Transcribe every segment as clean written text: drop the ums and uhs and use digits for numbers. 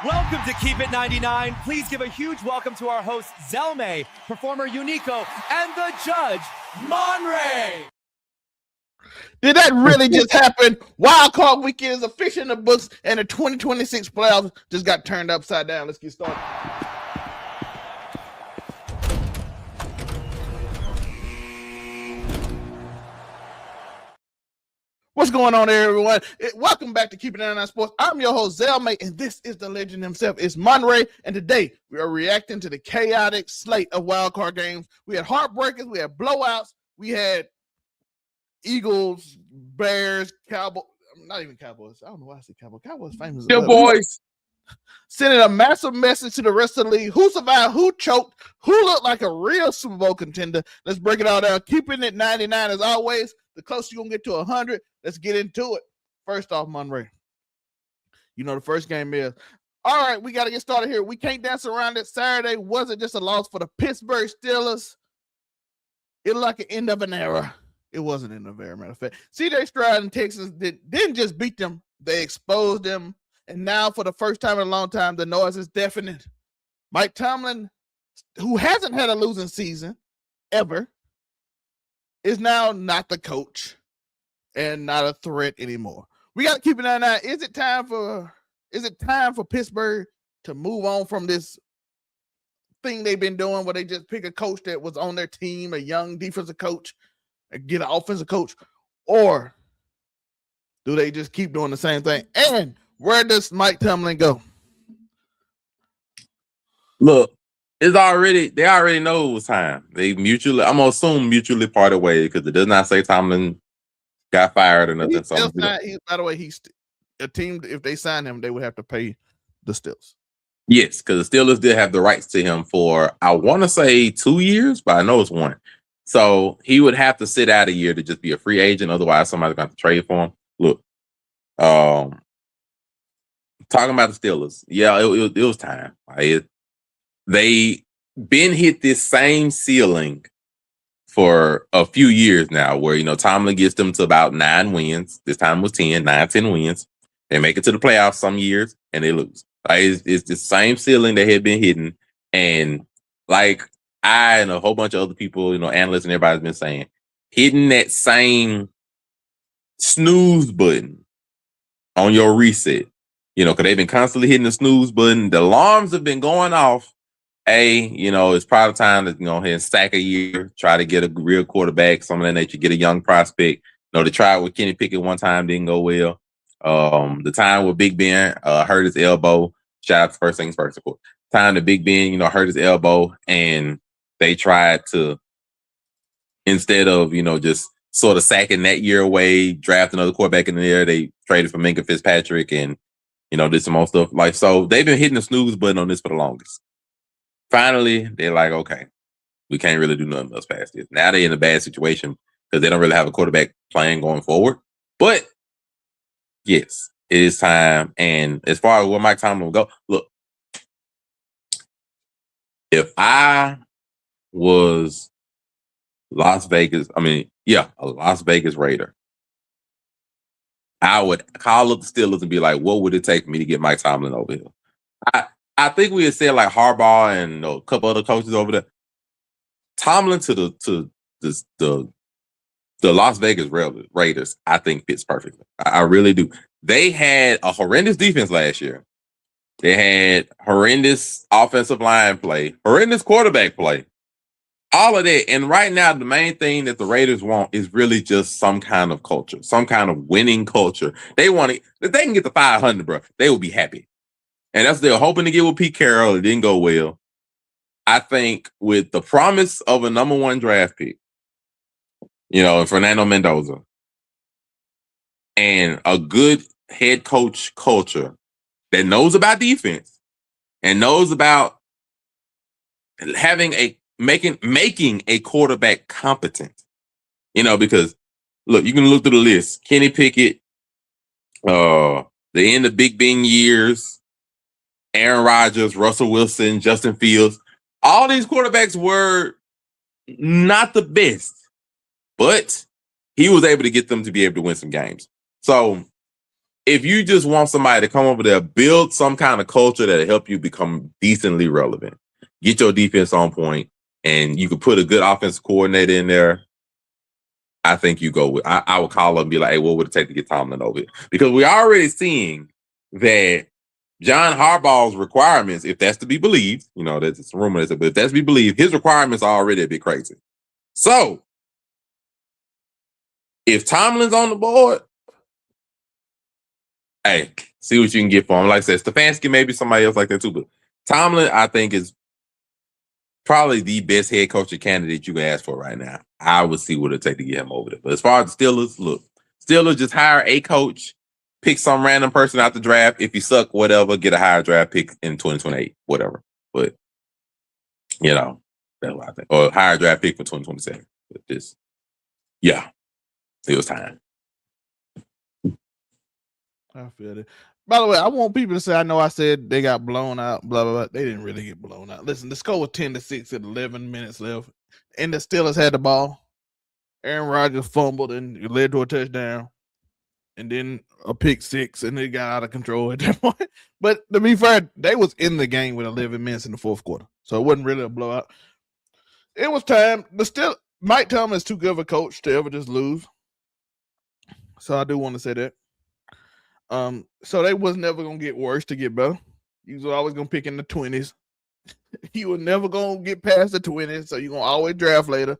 Welcome to Keep It 99. Please give a huge welcome to our host, Zelmae, performer Uniqo, and the judge, Monray. Did that really just happen? Wild Card Weekend is official in the books, and the 2026 playoffs just got turned upside down. Let's get started. What's going on there, everyone? Welcome back to Keep It 99 Sports. I'm your host, Zelmae, and this is the legend himself. It's Monray, and today we are reacting to the chaotic slate of wildcard games. We had heartbreakers, we had blowouts, we had Eagles, Bears, Cowboys. Not even Cowboys. I don't know why I say Cowboys. Cowboys famous. Your boys. Sending a massive message to the rest of the league. Who survived? Who choked? Who looked like a real Super Bowl contender? Let's break it all down. Keeping it 99 as always. The closer you're going to get to 100, let's get into it. First off, Monray. You know the first game is. All right, we got to get started here. We can't dance around it. Saturday wasn't just a loss for the Pittsburgh Steelers. It looked like an end of an era. It wasn't in a very matter of fact. CJ Stroud and Texas didn't just beat them. They exposed them. And now for the first time in a long time, the noise is deafening. Mike Tomlin, who hasn't had a losing season ever, is now not the coach and not a threat anymore. We got to keep an eye on that. Is it time for Pittsburgh to move on from this thing they've been doing where they just pick a coach that was on their team, a young defensive coach, and get an offensive coach? Or do they just keep doing the same thing? And where does Mike Tomlin go? Look, they already know it was time. I'm gonna assume mutually parted ways because it does not say Tomlin got fired or nothing. By the way, he's a team. If they sign him, they would have to pay the Steelers. Yes, because the Steelers did have the rights to him for, I want to say 2 years, but I know it's 1. So he would have to sit out a year to just be a free agent. Otherwise, somebody's going to trade for him. Look, talking about the Steelers, yeah, it was time. They been hit this same ceiling for a few years now where, Tomlin gets them to about 9 wins. This time was 10 wins. They make it to the playoffs some years and they lose. It's the same ceiling they had been hitting. And like I and a whole bunch of other people, analysts and everybody's been saying, hitting that same snooze button on your reset, because they've been constantly hitting the snooze button. The alarms have been going off. It's probably time to go ahead and stack a year, try to get a real quarterback, some of that nature, get a young prospect. They tried with Kenny Pickett one time, didn't go well. The time with Big Ben hurt his elbow. Shout out to First Things First, of course. Time that Big Ben, hurt his elbow, and they tried to, instead of, just sort of sacking that year away, draft another quarterback in there, they traded for Minka Fitzpatrick and, did some more stuff. So they've been hitting the snooze button on this for the longest. Finally, they're like, okay, we can't really do nothing else past this. Now they're in a bad situation because they don't really have a quarterback plan going forward. But yes, it is time. And as far as where Mike Tomlin will go, look, if I was a Las Vegas Raider, I would call up the Steelers and be like, what would it take for me to get Mike Tomlin over here? I think we had said like Harbaugh and a couple other coaches over there. Tomlin to the Las Vegas Raiders, I think fits perfectly. I really do. They had a horrendous defense last year. They had horrendous offensive line play, horrendous quarterback play, all of that. And right now, the main thing that the Raiders want is really just some kind of culture, some kind of winning culture. They want it. If they can get to 500, bro, they will be happy. And that's what they're hoping to get with Pete Carroll. It didn't go well. I think with the promise of a number 1 draft pick, and Fernando Mendoza, and a good head coach culture that knows about defense and knows about making a quarterback competent. Because look, you can look through the list. Kenny Pickett, the end of Big Ben years, Aaron Rodgers, Russell Wilson, Justin Fields. All these quarterbacks were not the best, but he was able to get them to be able to win some games. So if you just want somebody to come over there, build some kind of culture that'll help you become decently relevant, get your defense on point, and you could put a good offensive coordinator in there, I think you go with. I would call up and be like, hey, what would it take to get Tomlin over it? Because we're already seeing that John Harbaugh's requirements, if that's to be believed, there's a rumor, but if that's to be believed, his requirements are already a bit crazy. So, if Tomlin's on the board, hey, see what you can get for him. Like I said, Stefanski, maybe somebody else like that too, but Tomlin, I think, is probably the best head coaching candidate you can ask for right now. I would see what it take to get him over there. But as far as the Steelers, look, Steelers just hire a coach, pick some random person out the draft. If you suck, whatever, get a higher draft pick in 2028, whatever. But, that's what I think. Or a higher draft pick for 2027. But just, yeah, it was time. I feel it. By the way, I want people to say, I know I said they got blown out, blah, blah, blah. They didn't really get blown out. Listen, the score was 10-6 at 11 minutes left, and the Steelers had the ball. Aaron Rodgers fumbled, and it led to a touchdown, and then a pick six, and it got out of control at that point. But to be fair, they was in the game with 11 minutes in the fourth quarter, so it wasn't really a blowout. It was time. Mike Tomlin is too good of a coach to ever just lose. So I do want to say that. So they was never gonna get worse to get better. You was always gonna pick in the 20s. You were never gonna get past the 20s, so you're gonna always draft later.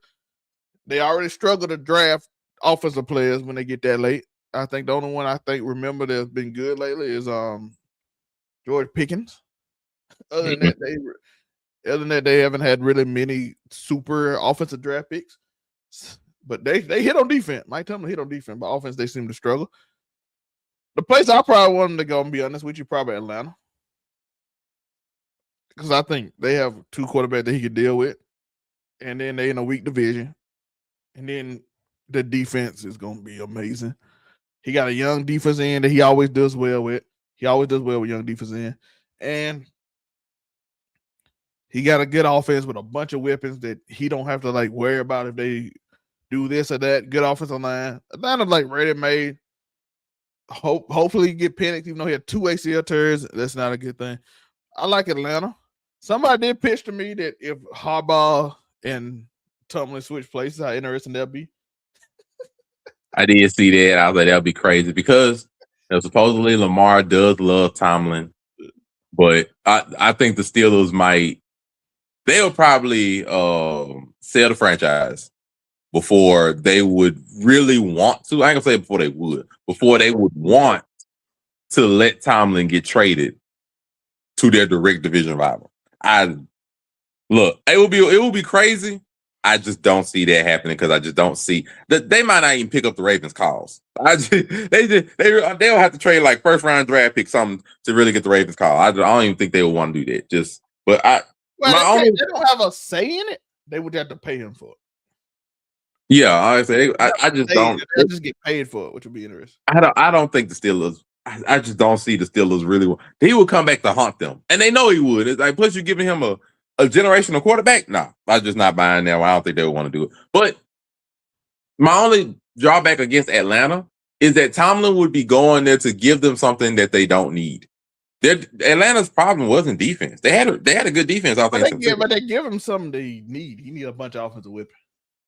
They already struggle to draft offensive players when they get that late. I think the only one remember that's been good lately is George Pickens. Other than that, they haven't had really many super offensive draft picks. But they hit on defense. Mike Tomlin hit on defense, but offense they seem to struggle. The place I probably want them to go, and be honest with you, probably Atlanta. Because I think they have two quarterbacks that he could deal with. And then they in a weak division. And then the defense is going to be amazing. He got a young defense end that he always does well with. He always does well with young defense end. And he got a good offense with a bunch of weapons that he don't have to worry about if they do this or that. Good offensive line. Atlanta's ready-made. Hopefully he get Penix, even though he had 2 ACL tears. That's not a good thing. I like Atlanta. Somebody did pitch to me that if Harbaugh and Tomlin switch places, how interesting that'd be. I did see that. I was like, that'd be crazy because supposedly Lamar does love Tomlin, but I think the Steelers they'll probably sell the franchise before they would really want to. I ain't gonna say before they would want to let Tomlin get traded to their direct division rival. It will be crazy. I just don't see that happening because I just don't see that they might not even pick up the Ravens' calls. They'll have to trade first round draft pick something to really get the Ravens' call. I don't even think they would want to do that. They don't have a say in it. They would have to pay him for it. Yeah, I just don't. They just get paid for it, which would be interesting. I don't think the Steelers. I just don't see the Steelers really. He would come back to haunt them, and they know he would. It's plus you're giving him a generational quarterback. Nah, I'm just not buying that. I don't think they would want to do it. But my only drawback against Atlanta is that Tomlin would be going there to give them something that they don't need. Atlanta's problem wasn't defense. They had a good defense. I think, but they give him something they need. He need a bunch of offensive weapons.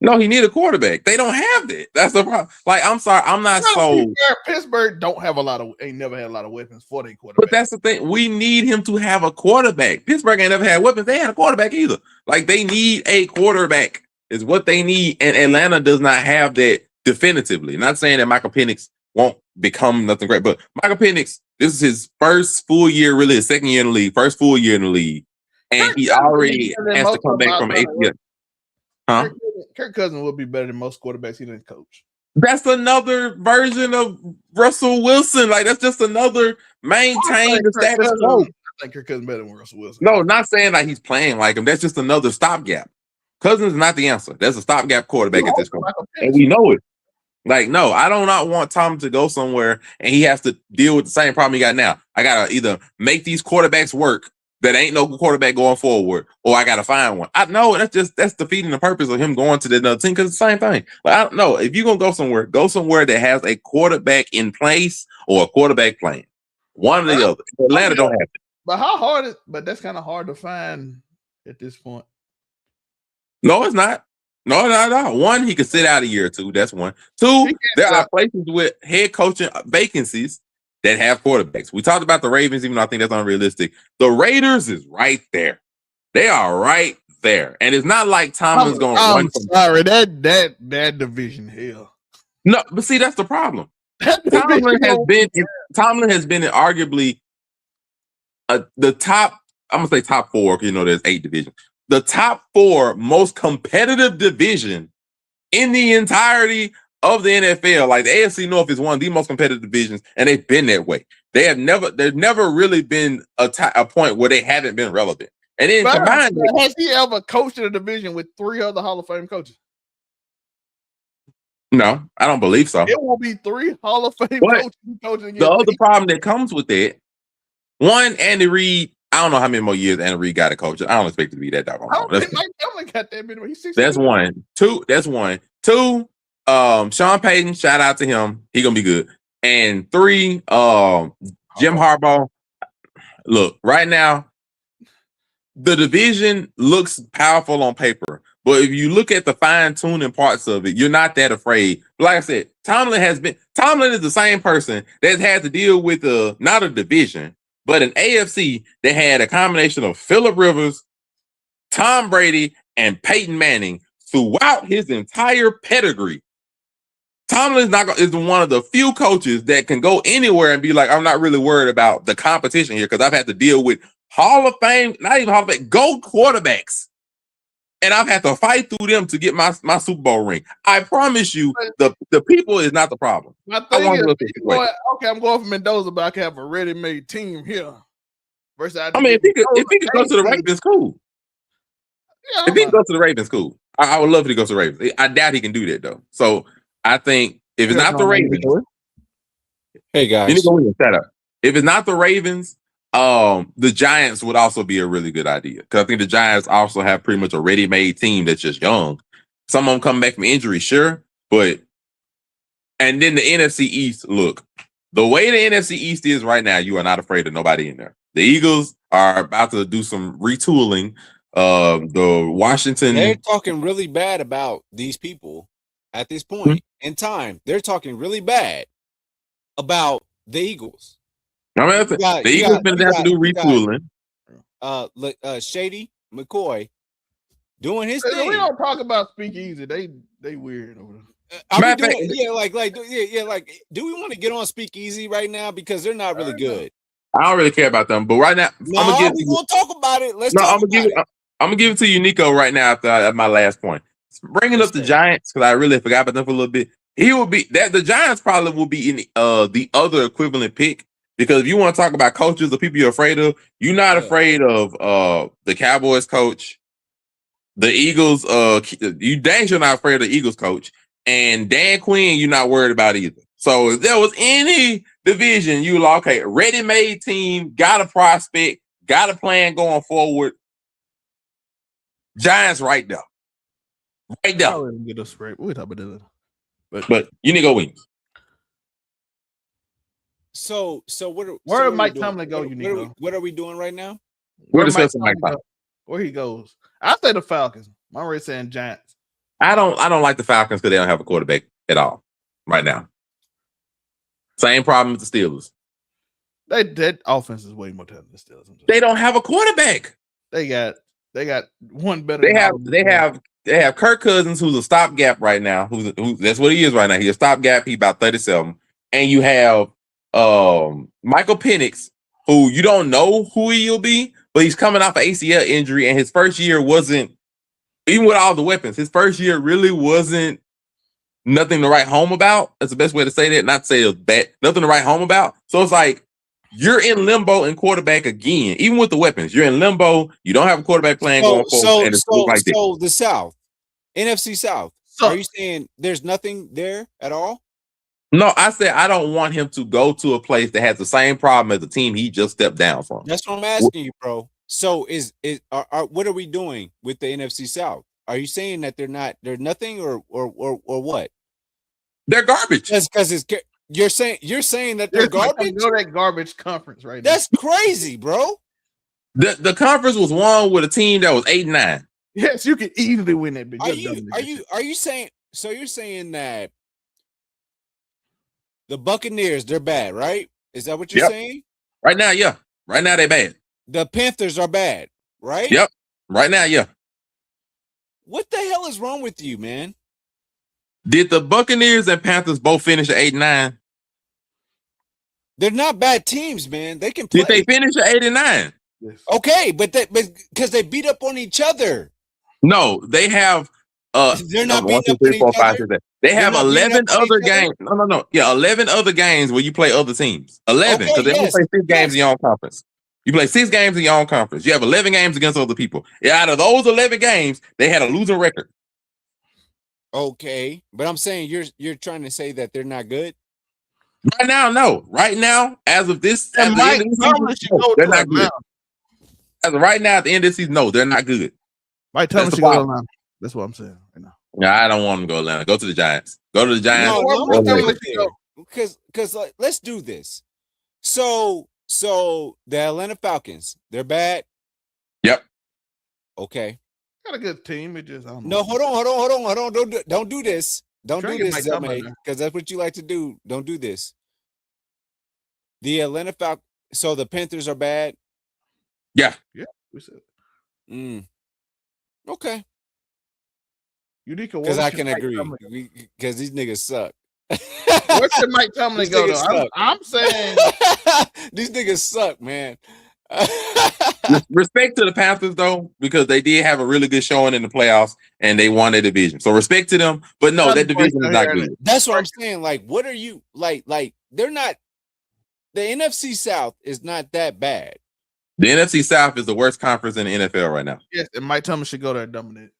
No, he need a quarterback. They don't have that. That's the problem. I'm sorry, I'm not sold. Pittsburgh ain't never had a lot of weapons for their quarterback. But that's the thing. We need him to have a quarterback. Pittsburgh ain't never had weapons. They had a quarterback either. They need a quarterback is what they need. And Atlanta does not have that definitively. Not saying that Michael Penix won't become nothing great, but Michael Penix, this is his first full year, really his second year in the league, first full year in the league. And he already has to come back from ACL. Huh? Kirk Cousins would be better than most quarterbacks he didn't coach. That's another version of Russell Wilson. That's just another maintain the status quo. I think Kirk Cousins better than Russell Wilson. No, not saying he's playing like him. That's just another stopgap. Cousins is not the answer. That's a stopgap quarterback at this point. And we know it. No, I do not want Tom to go somewhere and he has to deal with the same problem he got now. I got to either make these quarterbacks work that ain't no quarterback going forward, or I gotta find one. I know that's defeating the purpose of him going to the other team because it's the same thing. Like, I don't know. If you're gonna go somewhere that has a quarterback in place or a quarterback playing. One or the other. Atlanta don't have it. But how hard is but that's kind of hard to find at this point. No, it's not. No, not at all. One, he could sit out a year or two. That's one. Two, there are places with head coaching vacancies that have quarterbacks. We talked about the Ravens, even though I think that's unrealistic. The Raiders is right there. They are right there. And it's not like Tomlin's going to run. I'm sorry, that division hell. No, but see, that's the problem. Tomlin has been in arguably the top, I'm going to say top four, because there's 8 divisions. The top 4 most competitive division in the entirety of the NFL. Like the AFC North is one of the most competitive divisions, and they've been that way. There's never really been a point where they haven't been relevant. And then combined, has he ever coached in a division with 3 other Hall of Fame coaches? No, I don't believe so. It will be 3 Hall of Fame coaches. The other problem that comes with it, one, Andy Reid. I don't know how many more years Andy Reid got to coach. I don't expect it to be that doggone long. Mike Tomlin got that many. That's one. Two. That's one. 2. Sean Payton. Shout out to him. He gonna be good. And 3. Jim Harbaugh. Look, right now, the division looks powerful on paper, but if you look at the fine tuning parts of it, you're not that afraid. Like I said, Tomlin is the same person that's had to deal with not a division, but an AFC that had a combination of Phillip Rivers, Tom Brady, and Peyton Manning throughout his entire pedigree. Tomlin is one of the few coaches that can go anywhere and be like, I'm not really worried about the competition here because I've had to deal with Hall of Fame, not even Hall of Fame, GOAT quarterbacks. And I've had to fight through them to get my Super Bowl ring. I promise you, the people is not the problem. My thing is, I'm going for Mendoza, but I can have a ready-made team here. If he could go to the Ravens, cool. Yeah, if he can go to the Ravens, cool. I would love if he goes to the Ravens. I doubt he can do that, though. So I think if it's not the Ravens, hey guys, shut up. If it's not the Ravens, the Giants would also be a really good idea because I think the Giants also have pretty much a ready-made team that's just young. Some of them come back from injury, sure, and then the NFC East. Look, the way the NFC East is right now, you are not afraid of nobody in there. The Eagles are about to do some retooling. The Washington, they're talking really bad about these people at this point in time. They're talking really bad about the Eagles. The Eagles been have to do retooling. Shady McCoy doing his thing. We don't talk about speakeasy. They weird over there. Do we want to get on speakeasy right now because they're not really good? I don't really care about them, but right now we're gonna talk about it. I'm gonna give it to Uniqo right now after my last point. Bringing up the Giants because I really forgot about them for a little bit. He will be that the Giants probably will be in the other equivalent pick. Because if you want to talk about coaches, the people you're afraid of, you're not afraid of the Cowboys coach, the Eagles. You dang sure not afraid of the Eagles coach, and Dan Quinn. You're not worried about either. So if there was any division, you like, okay, ready-made team, got a prospect, got a plan going forward. Giants right there, right there. We'll talk about that. But you need to go wings. So where did Mike Tomlin go? What are we doing right now? We're discussing Mike Tomlin. Where he goes? I say the Falcons. Monray saying Giants. I don't like the Falcons because they don't have a quarterback at all right now. Same problem with the Steelers. That offense is way more talented than the Steelers. They don't have a quarterback. They got one better. They have Kirk Cousins, who's a stopgap right now. Who's that's what he is right now. He's a stopgap. He's about 37, and you have Michael Penix, who you don't know who he'll be, but he's coming off an ACL injury, and his first year wasn't, even with all the weapons, his first year really wasn't nothing to write home about. That's the best way to say that. Not to say it was bad, nothing to write home about. So it's like you're in limbo in quarterback again, even with the weapons. You're in limbo. You don't have a quarterback playing going forward. And it's like that. So the South, NFC South. Are you saying there's nothing there at all? No, I said I don't want him to go to a place that has the same problem as the team he just stepped down from. That's what I'm asking you, bro. So what are we doing with the NFC South? Are you saying that they're nothing or what? They're garbage. Because you're saying that they're garbage. Know that garbage conference right now. That's crazy, bro. The conference was won with a team that was 8-9. Yes, you can easily win that. But Are you saying? So you're saying that the Buccaneers, they're bad, right? Is that what you're saying? Right now, yeah. Right now, they bad. The Panthers are bad, right? Yep. Right now, yeah. What the hell is wrong with you, man? Did the Buccaneers and Panthers both finish at 8-9? They're not bad teams, man. They can play. Did they finish at 8-9? Yes. Okay, but because they beat up on each other. No, they have. They're not beating 1, 2, up 3, 4, on each 5, other? 6, 7. They have They're not beating 11 up on other each other? games. No. Yeah, 11 other games where you play other teams. 11, because Okay, they only yes, play 6 games yes. in your own conference. You play 6 games in your own conference. You have 11 games against other people. Out of those 11 games, they had a losing record. Okay, but I'm saying you're trying to say that they're not good. Right now, no. Right now, as of this, And at the Mike end of this Tomlin season, should no, go they're to not good. Atlanta. As of right now, at the end of the season, no, they're not good. Mike Tomlin That's the should go to problem. Atlanta. That's what I'm saying right now. No, I don't want them to go to Atlanta. Go to the Giants. Go to the Giants. No, Or I'm Mike not Tomlin going should there. go. Because let's do this. So the Atlanta Falcons, they're bad. Yep. Okay. Got a good team. It just I don't know. No, hold on. Don't do this. Don't Try do to get this, Mike Tomlin Zelmae, there. because that's what you like to do. Don't do this. The Atlanta Falcons. So the Panthers are bad. Yeah. We said Okay. Uniqo. Because I can agree. Because these niggas suck. Where should Mike Tomlin These go niggas though? suck. I'm saying These niggas suck, man. Respect to the Panthers though, because they did have a really good showing in the playoffs and they won their division. So respect to them, but no, that division is not good. That's what I'm saying. Like, what are you like? They're not. The NFC South is not that bad. The NFC South is the worst conference in the NFL right now. yes, and Mike Tomlin should go there and dominate.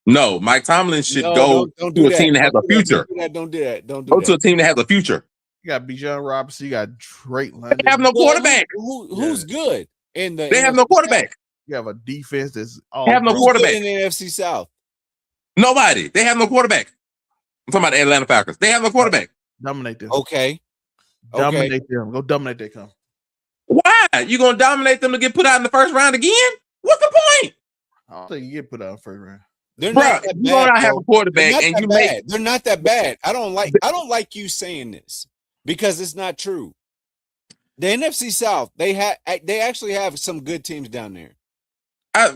No, Mike Tomlin should No, go don't to do a that. team that has a future. Don't do that. Don't do Go that. to a team that has a future. You got Bijan Robinson. You got Drake London. They have no quarterback. Who's good in the? They have no quarterback. You have a defense that's all. They have no Who's quarterback. good in the NFC South? Nobody. They have no quarterback. I'm talking about the Atlanta Falcons. They have no quarterback. Dominate them. Okay. Dominate them. Go dominate that come. Why? You gonna dominate them to get put out in the first round again? What's the point? I don't think you get put out in the first round. They're Bro, not that you don't bad. have Bro. a quarterback They're and not you that make bad. They're not that bad. I don't like you saying this because it's not true. The NFC South, they actually have some good teams down there.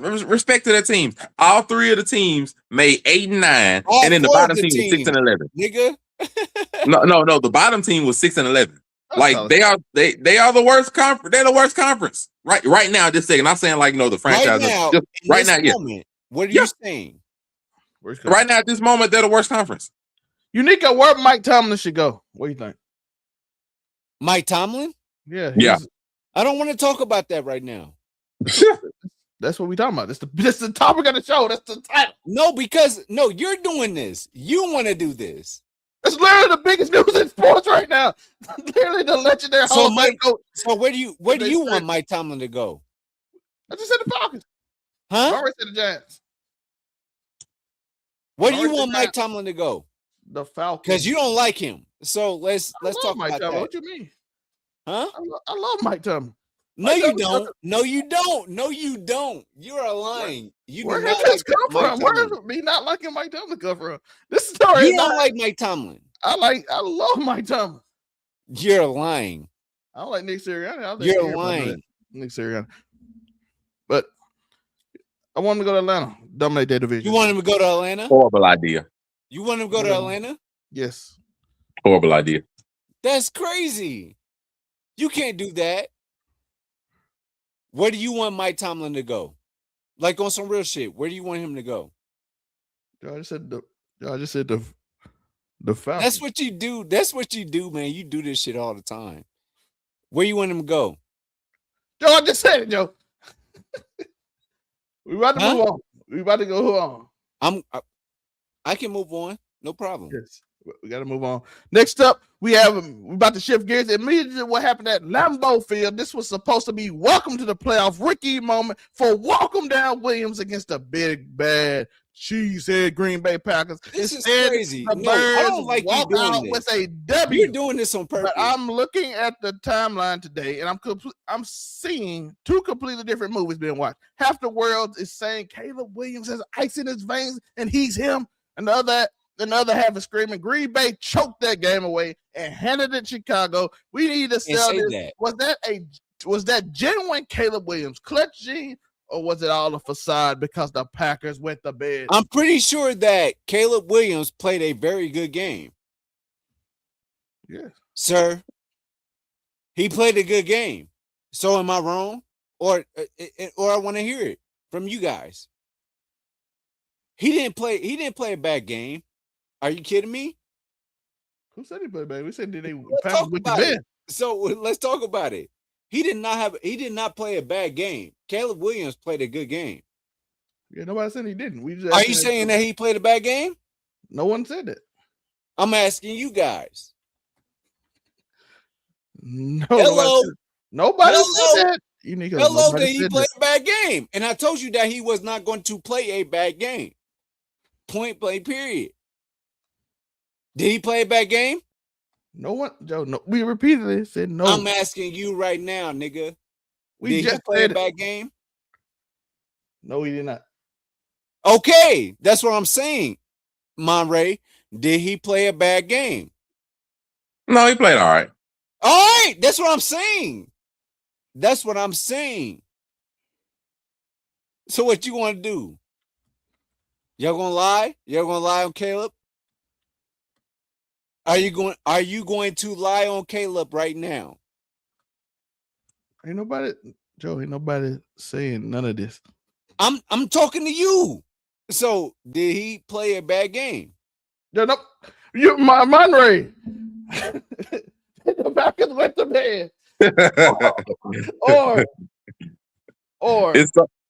respect to their teams. All 3 of the teams made 8 and 9, All and then the 4 of bottom the team was 6 and 11. Nigga. No. The bottom team was 6 and 11. Like they are the worst conference. They're the worst conference. Right now, this second. I'm saying like the franchise. Right now, moment, what are you saying? Right now, at this moment, they're the worst conference. Uniqo, where Mike Tomlin should go? What do you think? Mike Tomlin? Yeah. I don't want to talk about that right now. That's what we talking about. That's the topic of the show. That's the title. No, because you're doing this. You want to do this. That's literally the biggest news in sports right now. Literally the legendary Hall of Fame coach. So where do you want Mike Tomlin to go? I just said the Falcons. Huh? I already said the Giants. Where do you want Mike Tomlin to go? The Falcons. Because you don't like him. So let's talk Mike about Tomlin. that. What you mean? Huh? I love Mike Tomlin. No, you don't. No, you don't. No, you don't. You are lying. Where did this come from? Where does me not liking Mike Tomlin come from? This story. You don't like Mike Tomlin. I love Mike Tomlin. You're lying. I don't like Nick Sirianni. You're lying. Nick Sirianni. But I want him to go to Atlanta. Dominate their division. You want him to go to Atlanta? Horrible idea. You want him to go to Atlanta? Yes. Horrible idea. That's crazy. You can't do that. Where do you want Mike Tomlin to go? Like on some real shit. Where do you want him to go? I just said the Falcons. That's what you do. That's what you do, man. You do this shit all the time. Where you want him to go? Joe, I just said it, Joe. We about to move on. We about to go on. I can move on. No problem. Yes. We got to move on. Next up, we about to shift gears. Immediately, what happened at Lambeau Field? This was supposed to be welcome to the playoff Ricky moment for welcome down Williams against the big bad cheesehead Green Bay Packers. This is Instead, crazy. the No, I Birds don't like you walk doing out this. with a W. You're doing this on purpose. But I'm looking at the timeline today, and I'm seeing two completely different movies being watched. Half the world is saying Caleb Williams has ice in his veins, and he's him. And the other half is screaming Green Bay choked that game away and handed it to Chicago. We need to sell this. That. Was that genuine Caleb Williams clutch gene, or was it all a facade because the Packers went to bed? I'm pretty sure that Caleb Williams played a very good game. Yes, sir. He played a good game. So am I wrong? Or I want to hear it from you guys. He didn't play a bad game. Are you kidding me? Who said he played bad? We said they Packers went to bed. So let's talk about it. He did not play a bad game. Caleb Williams played a good game. Yeah, nobody said he didn't. Are you saying that he played a bad game? No one said that. I'm asking you guys. No. Hello. Nobody said that. Hello, did he play a bad game? And I told you that he was not going to play a bad game. Point blank, period. Did he play a bad game? No one, Joe. No, we repeatedly said no. I'm asking you right now, nigga. Did he play a bad game? No, he did not. Okay, that's what I'm saying. Monray, did he play a bad game? No, he played all right. All right, that's what I'm saying. That's what I'm saying. So what you want to do? Y'all gonna lie? Y'all gonna lie on Caleb? Are you going to lie on Caleb right now? Ain't nobody, Joe. Ain't nobody saying none of this. I'm talking to you. So did he play a bad game? No, you, Monray. The Packers went to bed. or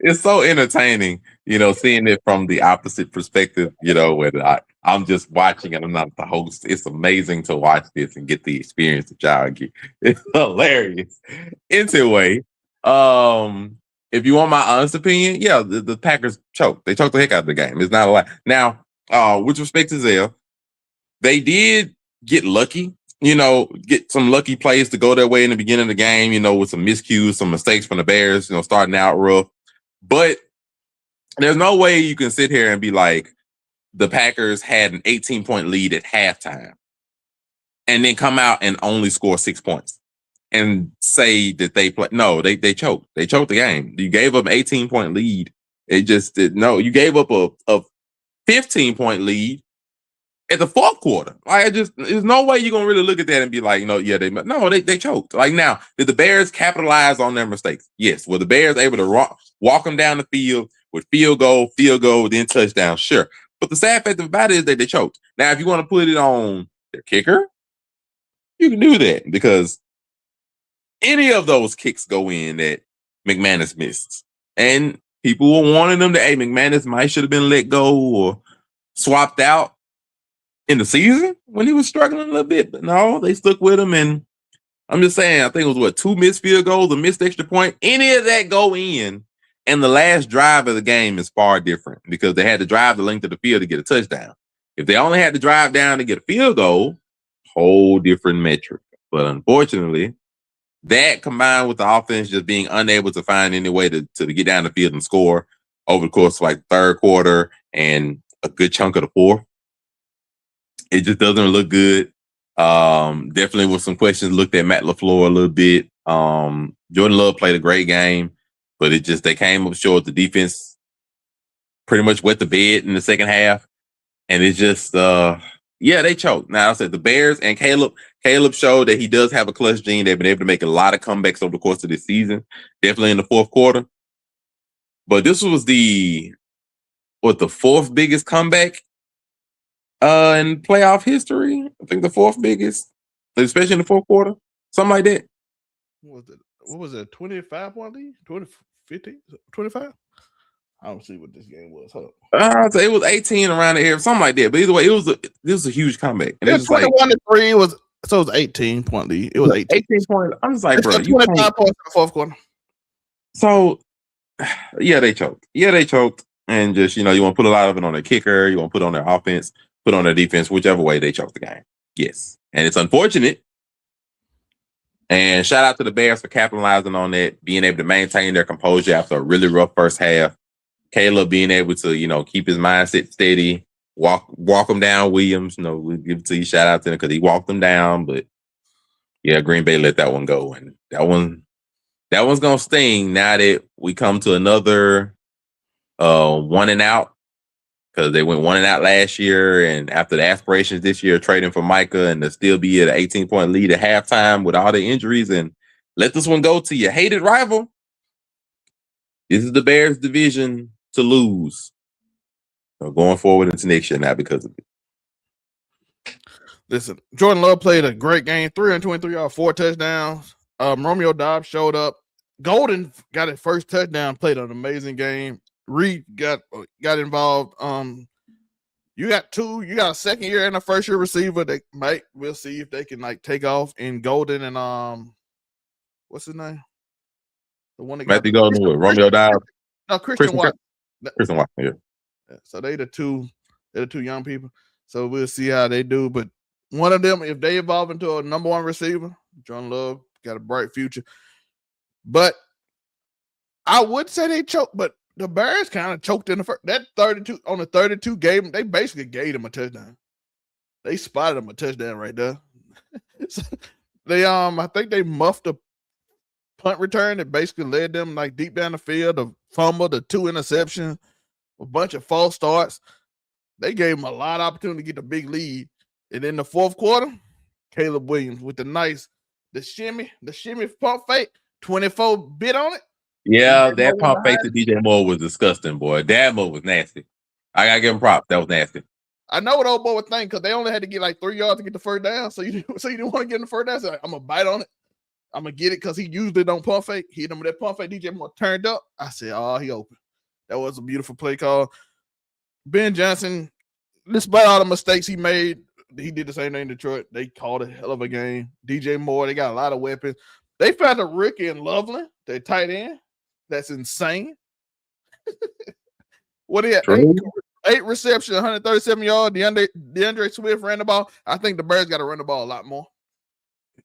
it's so entertaining, seeing it from the opposite perspective, where I'm just watching and I'm not the host. It's amazing to watch this and get the experience that y'all get. It's hilarious. Anyway, if you want my honest opinion, yeah, the Packers choked. They choked the heck out of the game. It's not a lie. Now, with respect to Zell, they did get lucky. Get some lucky plays to go their way in the beginning of the game, with some miscues, some mistakes from the Bears, starting out rough. But there's no way you can sit here and be like, the Packers had an 18-point lead at halftime and then come out and only score 6 points and say that they play. No, they choked. They choked the game. You gave up an 18-point lead. It just did. No, you gave up a 15-point lead at the fourth quarter. There's no way you're gonna really look at that and be like, they choked. Like, now, did the Bears capitalize on their mistakes? Yes. Were the Bears able to walk them down the field with field goal, then touchdown? Sure. But the sad fact about it is that they choked. Now, if you want to put it on their kicker, you can do that, because any of those kicks go in that McManus missed, and people were warning them that, hey, McManus should have been let go or swapped out in the season when he was struggling a little bit. But no, they stuck with him. And I'm just saying, I think it was 2 missed field goals, a missed extra point. Any of that go in, and the last drive of the game is far different, because they had to drive the length of the field to get a touchdown. If they only had to drive down to get a field goal, whole different metric. But unfortunately, that combined with the offense just being unable to find any way to get down the field and score over the course of the third quarter and a good chunk of the fourth, it just doesn't look good. Definitely with some questions looked at Matt LaFleur a little bit. Jordan Love played a great game, but they came up short. The defense pretty much wet the bed in the second half. And it's just, they choked. Now, I said the Bears and Caleb showed that he does have a clutch gene. They've been able to make a lot of comebacks over the course of this season, definitely in the fourth quarter. But this was the fourth biggest comeback in playoff history. I think the fourth biggest, especially in the fourth quarter, something like that. What was it? 25 point lead? 20, 15, 25? I don't see what this game was. Hold up. I'd say it was 18 around the area, something like that. But either way, this was a huge comeback. And It it's was just 21-3. It was 18-point lead. It was 18. 18 points. I'm just like, bro, It's 25 points in the fourth quarter. So, yeah, they choked. And just, you want to put a lot of it on their kicker. You want to put on their offense, put on their defense, whichever way they choked the game. Yes. And it's unfortunate. And shout out to the Bears for capitalizing on that, being able to maintain their composure after a really rough first half. Caleb being able to, keep his mindset steady, walk him down. Williams, we give it to you, shout out to him because he walked them down. But yeah, Green Bay let that one go, and that one's gonna sting now that we come to another 1 and out because they went 1 and out last year, and after the aspirations this year, trading for Micah and to still be at an 18-point lead at halftime with all the injuries, and let this one go to your hated rival. This is the Bears' division to lose. So going forward into next year now because of it. Listen, Jordan Love played a great game, 323 yards, 4 touchdowns. Romeo Dobbs showed up. Golden got his first touchdown, played an amazing game. Reed got involved. You got a second year and a first year receiver that we'll see if they can take off in Golden and what's his name? The one that Matthew Golden with Romeo Dobbs. No, Christian Watson. Christian Watson, yeah. So they're the two young people. So we'll see how they do. But one of them, if they evolve into a number one receiver, Jordan Love got a bright future. But I would say they choked, but the Bears kind of choked in the first. That 32 on the 32 game, they basically gave him a touchdown. They spotted him a touchdown right there. So they I think they muffed a punt return that basically led them deep down the field, the fumble, the 2 interceptions, a bunch of false starts. They gave him a lot of opportunity to get the big lead. And in the fourth quarter, Caleb Williams with the shimmy pump fake, 24 bit on it. Yeah, that pump fake to DJ Moore was disgusting, boy. That move was nasty. I gotta give him props. That was nasty. I know what old boy was thinking because they only had to get 3 yards to get the first down. So you didn't want to get in the first down. So I'm gonna bite on it. I'm gonna get it because he usually don't pump fake. Hit him with that pump fake. DJ Moore turned up. I said, "Oh, he open." That was a beautiful play call. Ben Johnson, despite all the mistakes he made, he did the same thing in Detroit. They called a hell of a game. DJ Moore, they got a lot of weapons. They found a Ricky and Loveland, their tight end. That's insane. What he had? 8 receptions, 137 yards. DeAndre Swift ran the ball. I think the Bears got to run the ball a lot more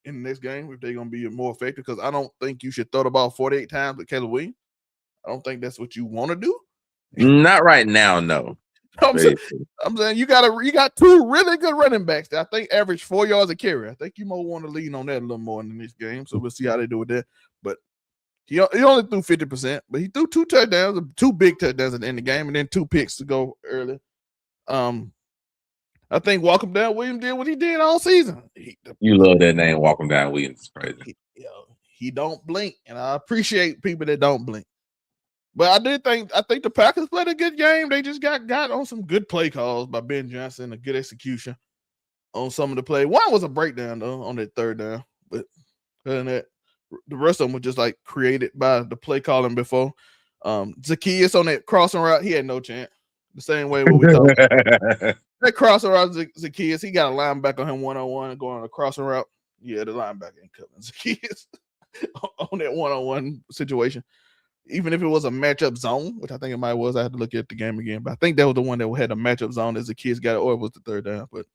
in the next game if they're going to be more effective because I don't think you should throw the ball 48 times with Caleb Williams. I don't think that's what you want to do. Not right now, no. I'm saying you got 2 really good running backs that I think average 4 yards a carry. I think you might want to lean on that a little more in this game. So we'll see how they do with that. But he only threw 50%, but he threw 2 touchdowns, 2 big touchdowns at the end of the game, and then 2 picks to go early. I think Walk Down Williams did what he did all season. You love that name, Walk Down Williams. Crazy. He don't blink, and I appreciate people that don't blink. But I think the Packers played a good game. They just got on some good play calls by Ben Johnson, a good execution on some of the play. One was a breakdown though on that third down, but other than that, the rest of them were just created by the play calling before. Zacchaeus on that crossing route, he had no chance. The same way what we thought. That crossing route, Zacchaeus, he got a linebacker on him 1-on-1 going on a crossing route. Yeah, the linebacker ain't covering Zacchaeus on that 1-on-1 situation. Even if it was a matchup zone, which I think it might was, I had to look at the game again. But I think that was the one that had a matchup zone as the kids got it, or it was the third down. But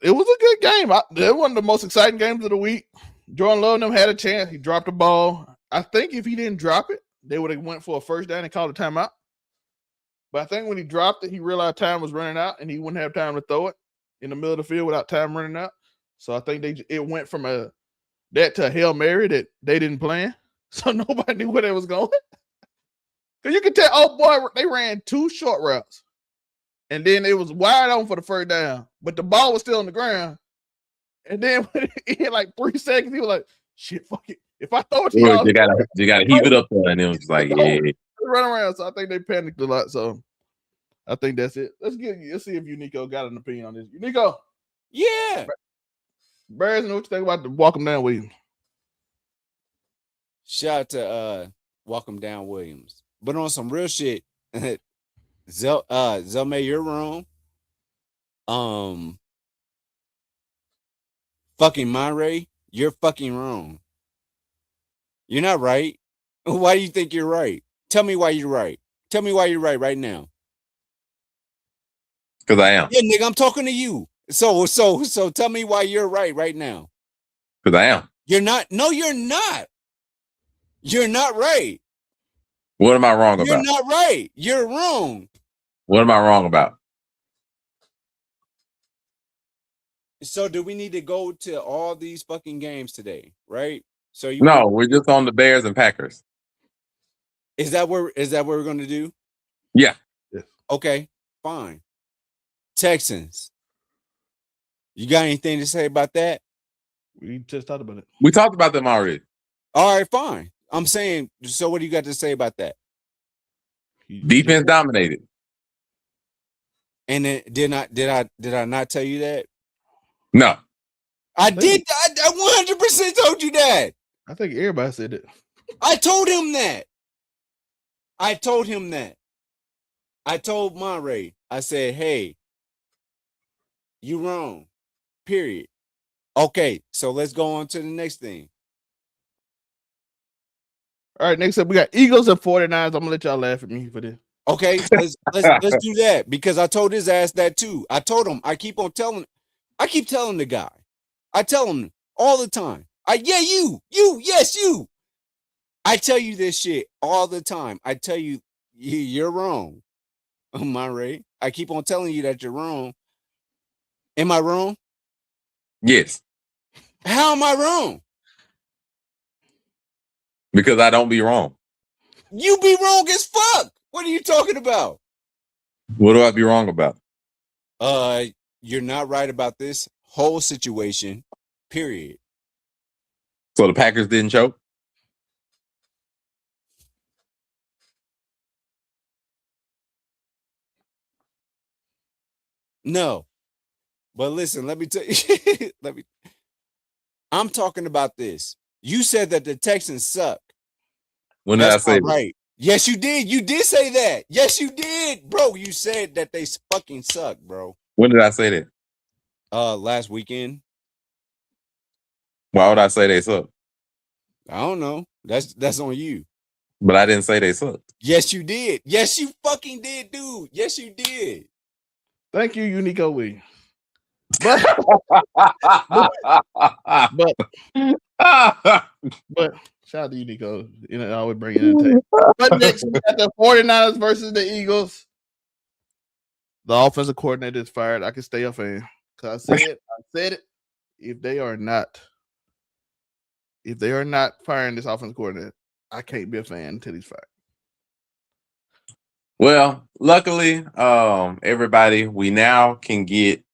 it was a good game. It was one of the most exciting games of the week. Jordan Love and them had a chance. He dropped the ball. I think if he didn't drop it, they would have went for a first down and called a timeout. But I think when he dropped it, he realized time was running out, and he wouldn't have time to throw it in the middle of the field without time running out. So I think it went from that to a Hail Mary that they didn't plan. So nobody knew where they was going. Because you could tell, oh boy, they ran 2 short routes. And then it was wide open for the first down. But the ball was still on the ground. And then when it hit 3 seconds, he was like, shit, fuck it. If I throw it to y'all, you gotta heap it up there. And it was yeah. Run around. So I think they panicked a lot. So I think that's it. Let's see if Uniqo got an opinion on this. Uniqo. Yeah. Bears, know what you think about the Walk 'em Down Williams. Shout out to welcome down Williams. But on some real shit, Zelmae, you're wrong. Fucking Monray, you're fucking wrong. You're not right. Why do you think you're right? Tell me why you're right. Tell me why you're right now. Because I am. Yeah, nigga, I'm talking to you. So tell me why you're right now. Because I am. You're not. No, you're not. You're not right. What am I wrong You're about? not right. You're wrong. What am I wrong about? So do we need to go to all these fucking games today, right? So No, we're just on the Bears and Packers. Is that what we're gonna do? Yeah. Okay, fine. Texans. You got anything to say about that? We just talked about it. We talked about them already. All right, fine. I'm saying, so what do you got to say about that? Defense dominated. And then did I not tell you that? No. I did. I 100% told you that. I think everybody said it. I told him that. I told Monray, I said, hey, you wrong. Period. Okay, so let's go on to the next thing. All right, next up, we got Eagles and 49ers. I'm gonna let y'all laugh at me for this. Okay, let's do that because I told his ass that too. I told him, I keep telling the guy. I tell him all the time. Yes, you. I tell you this shit all the time. I tell you, you're wrong. Monray. I keep on telling you that you're wrong. Am I wrong? Yes. How am I wrong? Because I don't be wrong. You be wrong as fuck. What are you talking about? What do I be wrong about? You're not right about this whole situation, period. So the Packers didn't choke? No. But listen, let me tell you. I'm talking about this. You said that the Texans suck. When did I say that? Right. Yes, you did. You did say that. Yes, you did, bro. You said that they fucking suck, bro. When did I say that? Last weekend. Why would I say they suck? I don't know. That's on you. But I didn't say they suck. Yes, you did. Yes, you fucking did, dude. Yes, you did. Thank you, Uniqo Williams. But shout out to Uniqo. You know, I always bring it in. But next, we got the 49ers versus the Eagles. The offensive coordinator is fired. I can stay a fan. Because I said it. If they are not firing this offensive coordinator, I can't be a fan until he's fired. Well, luckily, everybody, we now can get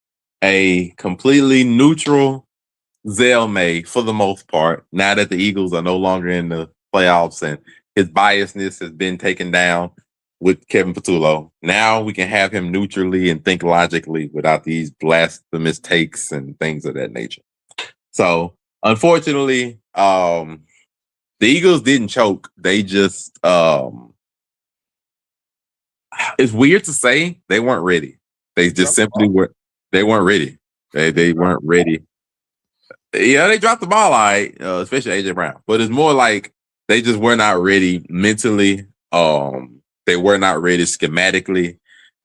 a completely neutral Zelmae for the most part. Now that the Eagles are no longer in the playoffs and his biasness has been taken down with Kevin Patullo, now we can have him neutrally and think logically without these blasphemous takes and things of that nature. So, unfortunately, the Eagles didn't choke. They just it's weird to say they weren't ready. They just simply weren't. They weren't ready. They weren't ready. Yeah, they dropped the ball, all right, especially AJ Brown. But it's more like they just were not ready mentally. They were not ready schematically.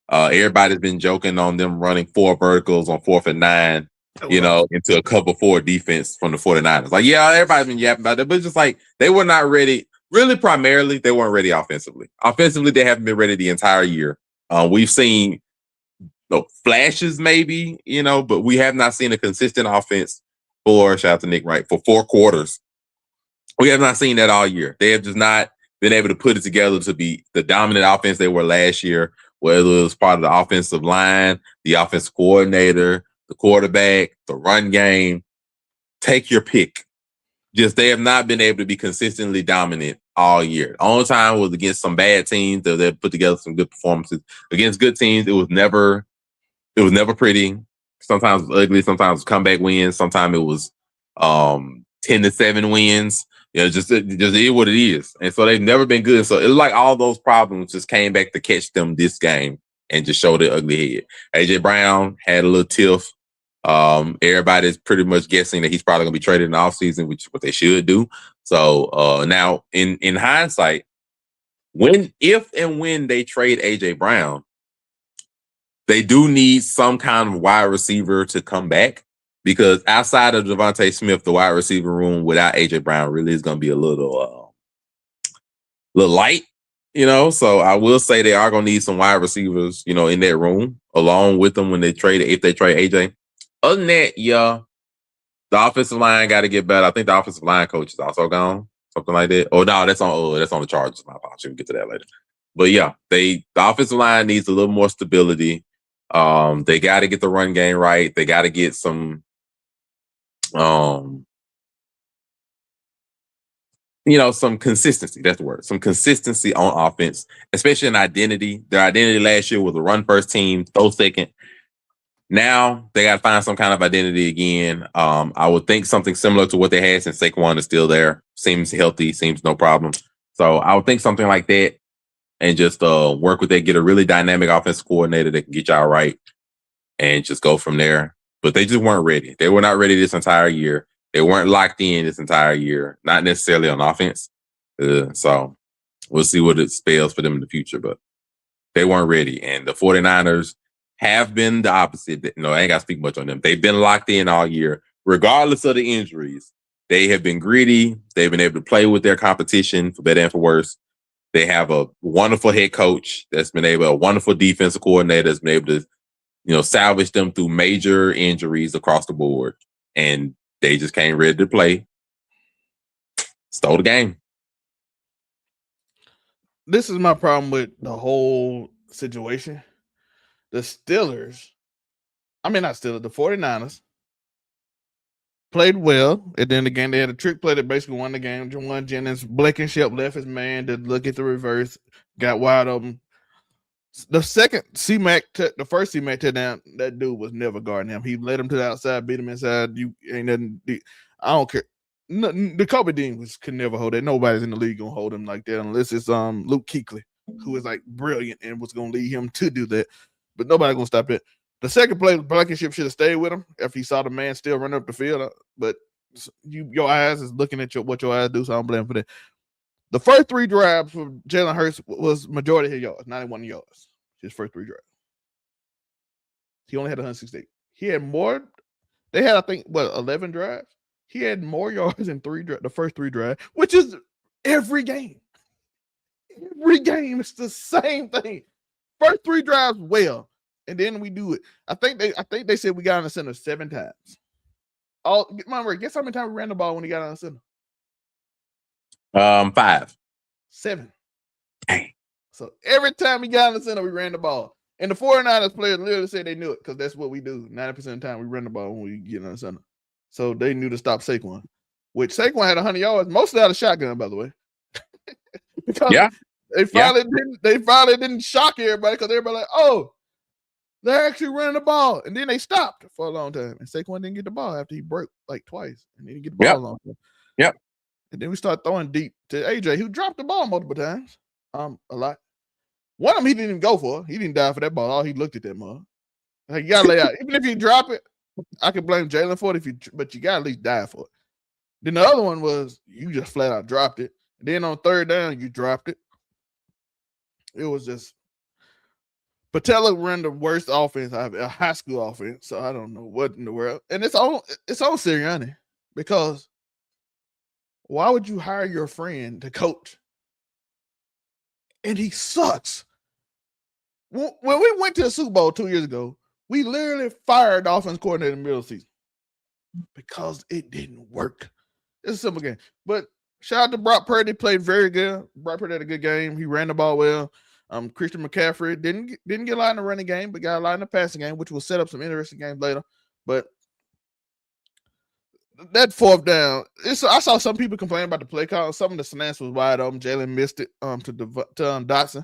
Everybody's been joking on them running 4 verticals on 4th and 9, into a cover 4 defense from the 49ers. Like, yeah, everybody's been yapping about that, but it's just like they were not ready. Really, primarily, they weren't ready offensively. Offensively, they haven't been ready the entire year. We've seen flashes, maybe, but we have not seen a consistent offense shout out to Nick Wright, for 4 quarters. We have not seen that all year. They have just not been able to put it together to be the dominant offense they were last year, whether it was part of the offensive line, the offensive coordinator, the quarterback, the run game. Take your pick. Just they have not been able to be consistently dominant all year. The only time was against some bad teams that they put together some good performances. Against good teams, it was never pretty. Sometimes it was ugly, sometimes it was comeback wins, sometimes it was 10-7 wins. just is what it is. And so they've never been good. So it's like all those problems just came back to catch them this game and just show their ugly head. AJ Brown had a little tiff. Everybody's pretty much guessing that he's probably going to be traded in the offseason, which is what they should do. So now in hindsight, if and when they trade AJ Brown, they do need some kind of wide receiver to come back, because outside of Devontae Smith, the wide receiver room without AJ Brown really is going to be a little light, So I will say they are going to need some wide receivers, in that room along with them if they trade AJ. Other than that, yeah, the offensive line got to get better. I think the offensive line coach is also gone, something like that. Oh no, that's on the Chargers. My apologies. We'll get to that later. But yeah, the offensive line needs a little more stability. They got to get the run game right. They got to get some, some consistency. That's the word. Some consistency on offense, especially in identity. Their identity last year was a run first team, throw second. Now they got to find some kind of identity again. I would think something similar to what they had since Saquon is still there. Seems healthy, seems no problem. So I would think something like that, and just work with that. Get a really dynamic offensive coordinator that can get y'all right, and just go from there. But they just weren't ready. They were not ready this entire year. They weren't locked in this entire year, not necessarily on offense. So we'll see what it spells for them in the future. But they weren't ready, and the 49ers have been the opposite. I ain't got to speak much on them. They've been locked in all year, regardless of the injuries. They have been greedy. They've been able to play with their competition, for better and for worse. They have a wonderful head coach a wonderful defensive coordinator that's been able to, salvage them through major injuries across the board. And they just came ready to play. Stole the game. This is my problem with the whole situation. The Steelers, the 49ers played well. And then again, they had a trick play that basically won the game. Jawan Jennings, Blankenship left his man to look at the reverse, got wide open. The first C-Mac touchdown, that dude was never guarding him. He led him to the outside, beat him inside. You ain't nothing. I don't care. The Kobe Dean could never hold that. Nobody's in the league gonna hold him like that unless it's Luke Kuechly, who is like brilliant and was gonna lead him to do that. But nobody gonna stop it. The second play, Blankenship should have stayed with him after he saw the man still running up the field. But your eyes is looking at what your eyes do, so I don't blame him for that. The first three drives for Jalen Hurts was majority of his yards, 91 yards. His first three drives. He only had 168. He had more. They had, I think, 11 drives? He had more yards in the first three drives, which is every game. Every game, it's the same thing. First three drives, well, and then we do it. I think they said we got on the center 7 times. Monray, guess how many times we ran the ball when he got on the center? 5. 7. Dang. So every time we got on the center, we ran the ball. And the 49ers players literally said they knew it because that's what we do. 90% of the time, we run the ball when we get on the center. So they knew to stop Saquon, which Saquon had 100 yards, mostly out of shotgun, by the way. Because they finally didn't shock everybody because everybody like, oh, they're actually running the ball. And then they stopped for a long time. And Saquon didn't get the ball after he broke like twice. And he didn't get the ball a long time. Yep. And then we start throwing deep to AJ, who dropped the ball multiple times. A lot. One of them he didn't even go for. He didn't die for that ball. All he looked at that mug. Like, you gotta lay out. Even if you drop it, I can blame Jalen for it but you gotta at least die for it. Then the other one was you just flat out dropped it. And then on third down, you dropped it. It was just Patella ran the worst offense a high school offense. So I don't know what in the world. And it's on Sirianni, because why would you hire your friend to coach? And he sucks. When we went to the Super Bowl 2 years ago, we literally fired the offense coordinator in the middle of the season because it didn't work. It's a simple game. But shout out to Brock Purdy, played very good. Brock Purdy had a good game. He ran the ball well. Christian McCaffrey didn't get a lot in the running game, but got a lot in the passing game, which will set up some interesting games later. But that fourth down, I saw some people complain about the play call. Some of the slants was wide open. Jalen missed it to Dotson,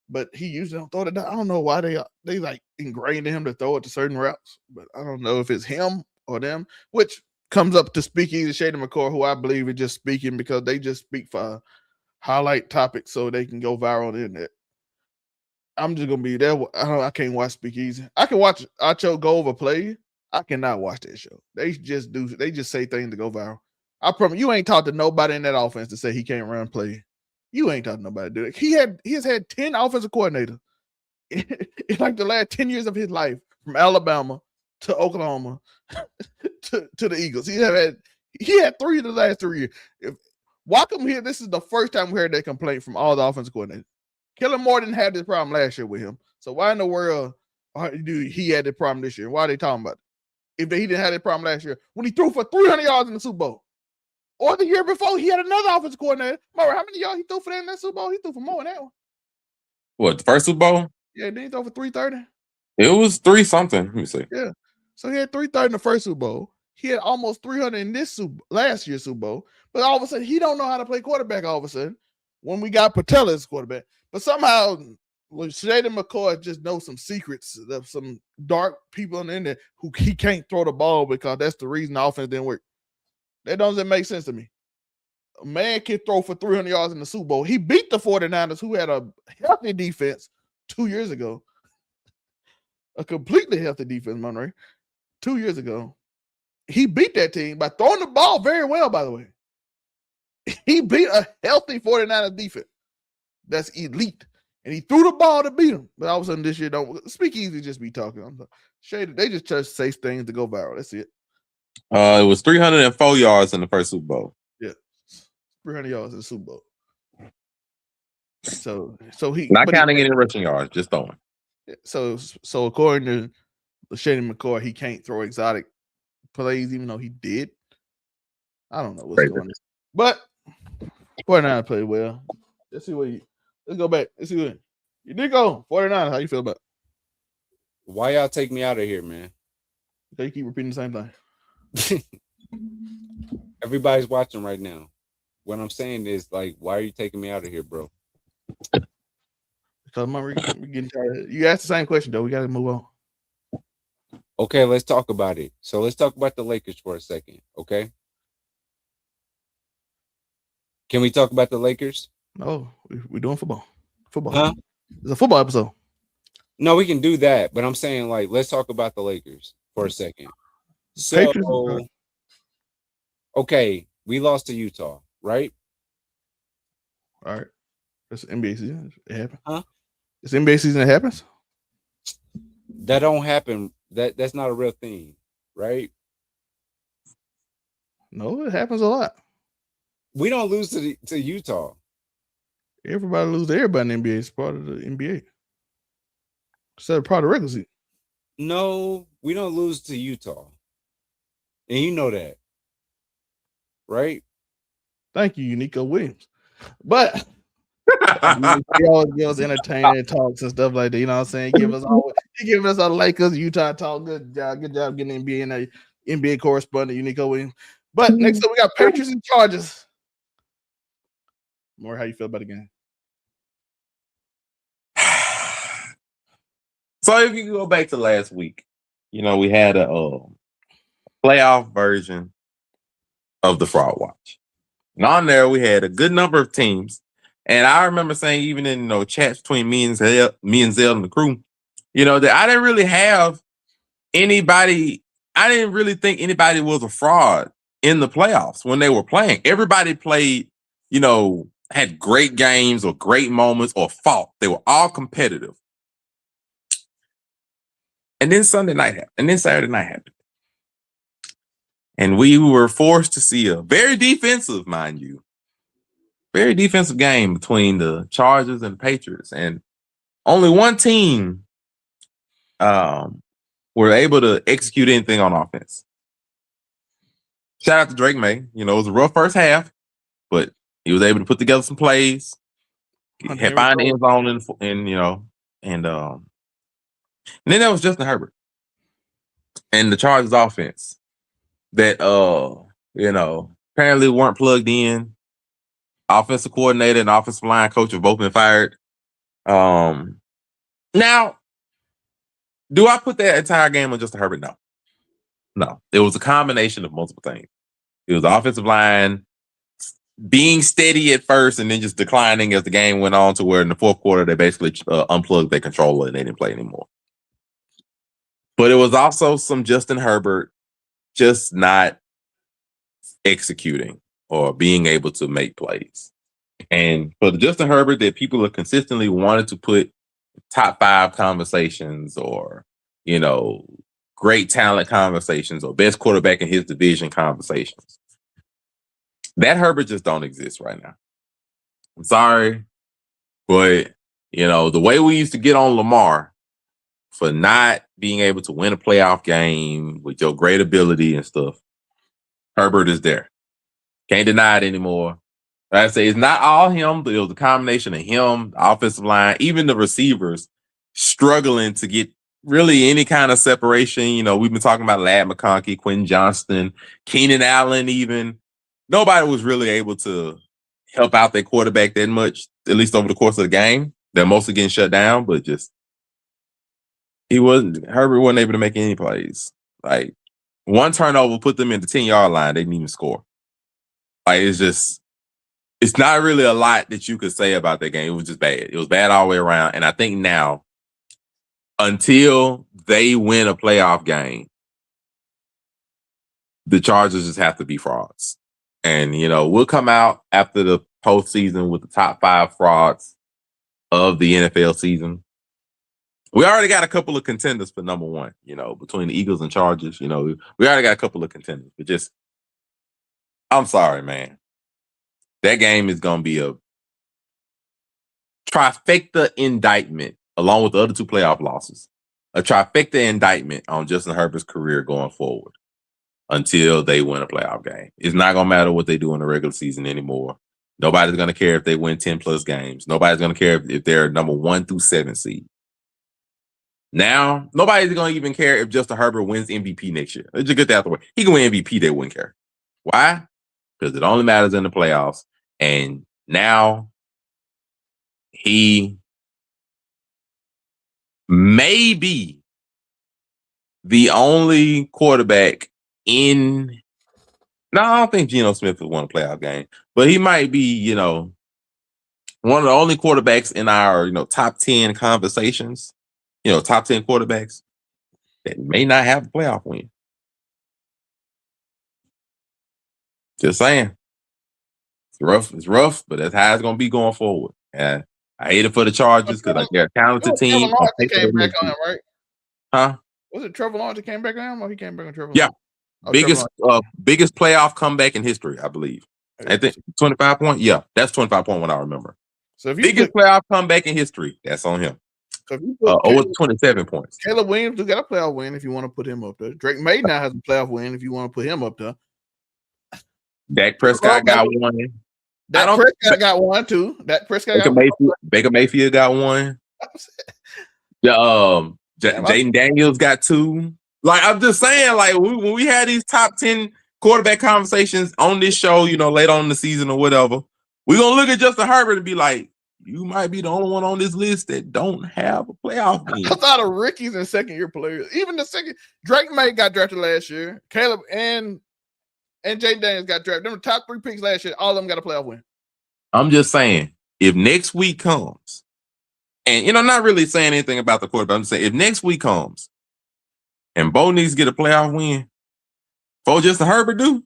but he usually don't throw it. I don't know why they like ingrained in him to throw it to certain routes, but I don't know if it's him or them. Which comes up to Speakeasy Shady McCoy, who I believe is just speaking because they just speak for highlight topics so they can go viral on the internet. I'm just gonna be there. I can't watch Speakeasy. I can watch Acho go over play. I cannot watch that show. They just say things to go viral. I promise you ain't talked to nobody in that offense to say he can't run play. You ain't talked to nobody to do it. He has had 10 offensive coordinators in like the last 10 years of his life, from Alabama to Oklahoma to the Eagles. He had 3 of the last 3 years. If Wacom here, this is the first time we heard that complaint from all the offensive coordinators. Kellen Moore didn't have this problem last year with him. So why in the world he had the problem this year? Why are they talking about it? If he didn't have that problem last year, when he threw for 300 yards in the Super Bowl, or the year before, he had another offensive coordinator. Monray, how many yards he threw for that in that Super Bowl? He threw for more than that one. What, the first Super Bowl? Yeah, didn't he throw for 330? It was 3 something. Let me see. Yeah. So he had 330 in the first Super Bowl. He had almost 300 in this last year's Super Bowl. But all of a sudden, he don't know how to play quarterback all of a sudden when we got Patella as quarterback. But somehow, Shady McCoy just knows some secrets of some dark people in there who he can't throw the ball because that's the reason the offense didn't work. That doesn't make sense to me. A man can throw for 300 yards in the Super Bowl. He beat the 49ers, who had a healthy defense 2 years ago. A completely healthy defense, Monray. 2 years ago. He beat that team by throwing the ball very well, by the way. He beat a healthy 49ers defense that's elite. And he threw the ball to beat him. But all of a sudden this year, Speakeasy just be talking. I'm like, Shady, they just say things to go viral. That's it. It was 304 yards in the first Super Bowl. Yeah, 300 yards in the Super Bowl. So he not counting any rushing yards, just throwing. So according to Shady McCoy, he can't throw exotic plays, even though he did. I don't know what's going on, but 49 played well. Let's go back. Let's see what you did go. 49. How you feel about it? Why y'all take me out of here, man? Okay, you keep repeating the same thing. Everybody's watching right now. What I'm saying is, like, why are you taking me out of here, bro? Because we're getting tired. You asked the same question, though. We got to move on. Okay, let's talk about it. So let's talk about the Lakers for a second, okay? Can we talk about the Lakers? No, we're doing football. Huh? It's a football episode. No, we can do that, but I'm saying, like, let's talk about the Lakers for a second. So, okay, we lost to Utah, right? All right. It's NBA season. It happens. Huh? It's NBA season. It happens. That don't happen. That's not a real thing, right? No, it happens a lot. We don't lose to Utah. Everybody lose to everybody in the NBA. It's part of the NBA. It's part of the regular season. No, we don't lose to Utah. And you know that. Right? Thank you, Uniqo Williams. But he always gives us entertaining talks and stuff like that. You know what I'm saying? He giving us our Lakers, Utah talk. Good job getting NBA and NBA correspondent, Uniqo Williams. But next up, we got Patriots and Chargers. More, how you feel about the game? So if you go back to last week, we had a playoff version of the Fraud Watch. And on there, we had a good number of teams. And I remember saying, even in chats between me and Zell and the crew, that I didn't really have anybody. I didn't really think anybody was a fraud in the playoffs when they were playing. Everybody played, had great games or great moments or fought. They were all competitive. And then Sunday night happened. And then Saturday night happened. And we were forced to see a very defensive, mind you, very defensive game between the Chargers and the Patriots. And only one team were able to execute anything on offense. Shout out to Drake May. It was a rough first half, but he was able to put together some plays. He had found the end zone and then there was Justin Herbert and the Chargers offense that apparently weren't plugged in. Offensive coordinator and offensive line coach have both been fired. Now, do I put that entire game on Justin Herbert? No. No, it was a combination of multiple things. It was the offensive line being steady at first and then just declining as the game went on to where in the fourth quarter they basically unplugged their controller and they didn't play anymore. But it was also some Justin Herbert just not executing or being able to make plays. And for the Justin Herbert that people have consistently wanted to put top 5 conversations or, great talent conversations or best quarterback in his division conversations, that Herbert just don't exist right now. I'm sorry, but, the way we used to get on Lamar for not being able to win a playoff game with your great ability and stuff, Herbert is there. Can't deny it anymore. Like I say, it's not all him, but it was a combination of him, the offensive line, even the receivers struggling to get really any kind of separation. We've been talking about Ladd McConkey, Quentin Johnston, Keenan Allen even. Nobody was really able to help out their quarterback that much, at least over the course of the game. They're mostly getting shut down, but just Herbert wasn't able to make any plays. Like, one turnover put them in the 10-yard line. They didn't even score. Like, it's not really a lot that you could say about that game. It was just bad. It was bad all the way around. And I think now, until they win a playoff game, the Chargers just have to be frauds. And, we'll come out after the postseason with the top 5 frauds of the NFL season. We already got a couple of contenders for number 1, between the Eagles and Chargers. We already got a couple of contenders. But just, I'm sorry, man. That game is going to be a trifecta indictment, along with the other 2 playoff losses. A trifecta indictment on Justin Herbert's career going forward until they win a playoff game. It's not going to matter what they do in the regular season anymore. Nobody's going to care if they win 10-plus games. Nobody's going to care if they're number 1 through 7 seed. Now, nobody's going to even care if Justin Herbert wins MVP next year. Let's just get that out the way. He can win MVP, they wouldn't care. Why? Because it only matters in the playoffs. And now he may be the only quarterback in. No, I don't think Geno Smith has won a playoff game, but he might be, one of the only quarterbacks in our, top 10 conversations, top 10 quarterbacks that may not have a playoff win. Just saying. It's rough, but that's how it's going to be going forward. And I hate it for the Chargers because they're a talented team. Trevor Lawrence came back on him, right? Huh? Was it Trevor Lawrence that came back on him, or he came back on Trevor? Yeah. Lawrence? Biggest playoff comeback in history, I believe. I think 25 points. Yeah, that's 25 point when I remember. So if biggest playoff comeback in history, that's on him. So if you put 27 points. Caleb Williams got a playoff win if you want to put him up there. Drake May now has a playoff win if you want to put him up there. Dak Prescott got one. Dak Prescott got one too. Dak Prescott Baker Mayfield got one. Jaden Daniels got 2. Like, I'm just saying, like, when we had these top 10 quarterback conversations on this show, later on in the season or whatever, we're going to look at Justin Herbert and be like, you might be the only one on this list that don't have a playoff win. A lot of rookies and second-year players. Even the second, Drake May got drafted last year. Caleb and Jaden Daniels got drafted. Them were top 3 picks last year. All of them got a playoff win. I'm just saying, if next week comes, and, not really saying anything about the quarterback, I'm just saying, if next week comes and Bo needs to get a playoff win, for Justin Herbert do?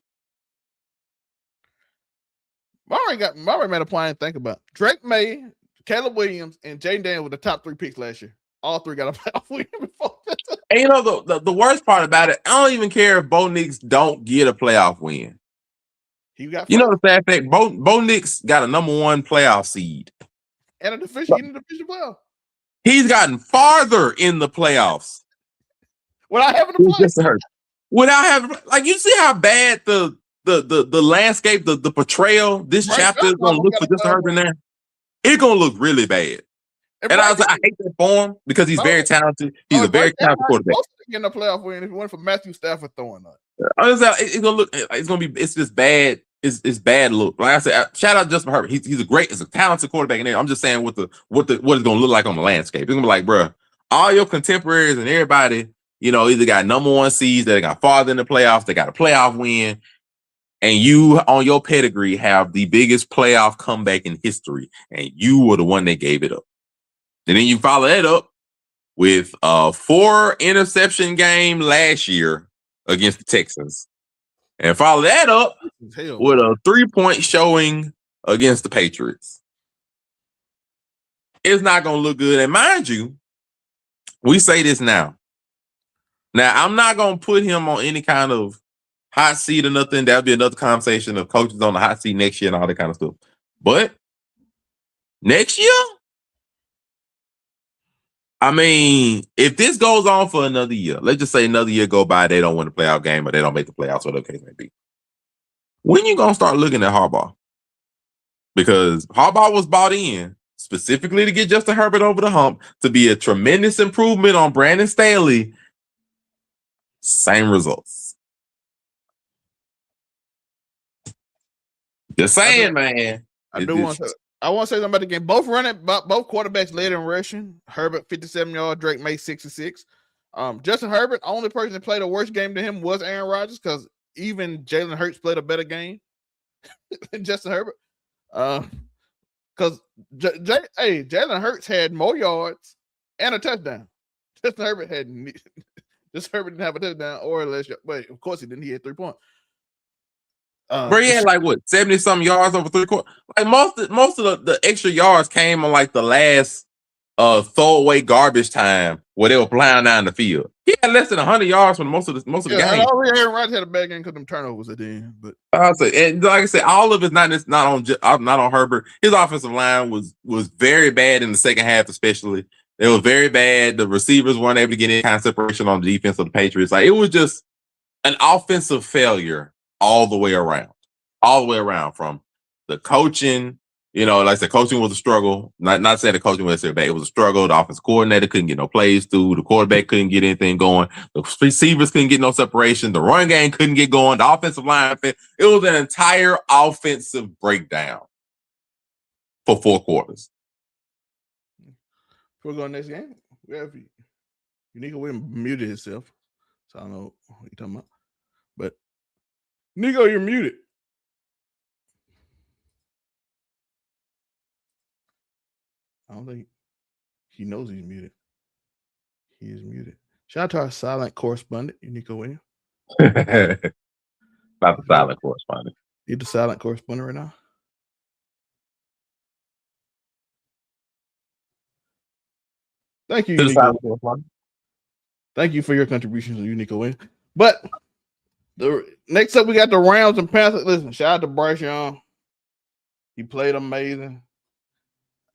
Monray made a plan to think about. Drake May, Caleb Williams, and Jaden Daniels were the top 3 picks last year. All 3 got a playoff win before that. And the worst part about it, I don't even care if Bo Nix don't get a playoff win. The sad fact, Bo Nix got a number 1 playoff seed. And a division playoff. He's gotten farther in the playoffs. Without having to play. Without having, like, you see how bad the landscape, the portrayal, this chapter is going to look for Justin Herbert now? It's going to look really bad. And I was like, I hate that for him because he's very talented. He's a very talented quarterback. Getting a playoff win if it went for Matthew Stafford throwing that. I was like, it's gonna look. It's gonna be. It's just bad. It's bad look. Like I said, shout out Justin Herbert. He's a talented quarterback. And I'm just saying what it's gonna look like on the landscape. It's gonna be like, bro, all your contemporaries and everybody, either got number one seeds that got farther in the playoffs, they got a playoff win, and you on your pedigree have the biggest playoff comeback in history, and you were the one that gave it up. And then you follow that up with a 4 interception game last year against the Texans, and follow that up with a 3-point showing against the Patriots. It's not going to look good. And mind you, we say this now. Now, I'm not going to put him on any kind of hot seat or nothing. That'll be another conversation of coaches on the hot seat next year and all that kind of stuff. But next year, I mean, if this goes on for another year, let's just say another year go by, they don't win the playoff game or they don't make the playoffs, whatever the case may be. When you going to start looking at Harbaugh? Because Harbaugh was bought in specifically to get Justin Herbert over the hump, to be a tremendous improvement on Brandon Staley. Same results. Just saying, man. I want to say something about the game. Both quarterbacks led in rushing. Herbert 57 yards, Drake May 66. Justin Herbert, only person that played a worse game than him was Aaron Rodgers, because even Jalen Hurts played a better game than Justin Herbert. Because Jalen Hurts had more yards and a touchdown. Justin Herbert didn't have a touchdown or less. But of course he didn't. He had 3 points. Bro, he had like what 70-something yards over 3 quarters. Like most of the extra yards came on like the last throwaway garbage time where they were flying down the field. He had less than 100 yards for most of the game. Aaron Rodgers had a bad game because them turnovers at the end. But and like I said, all of it's not on Herbert. His offensive line was very bad in the second half, especially. It was very bad. The receivers weren't able to get any kind of separation on the defense of the Patriots. Like, it was just an offensive failure all the way around. From the coaching. Like I said, coaching was a struggle. Not saying the coaching was bad. It was a struggle. The offensive coordinator couldn't get no plays through. The quarterback couldn't get anything going. The receivers couldn't get no separation. The run game couldn't get going. The offensive line, it was an entire offensive breakdown for 4 quarters. Before we go next game, we have Uniqo muted himself. So I don't know what you're talking about. But Nico, you're muted. I don't think he knows he's muted. He is muted. Shout out to our silent correspondent, Uniqo Williams. Not the silent correspondent. You're the silent correspondent right now? Thank you, Uniqo. Thank you for your contributions, Uniqo Williams. But next up, we got the Rams and Panthers. Listen, shout out to Bryce Young. He played amazing.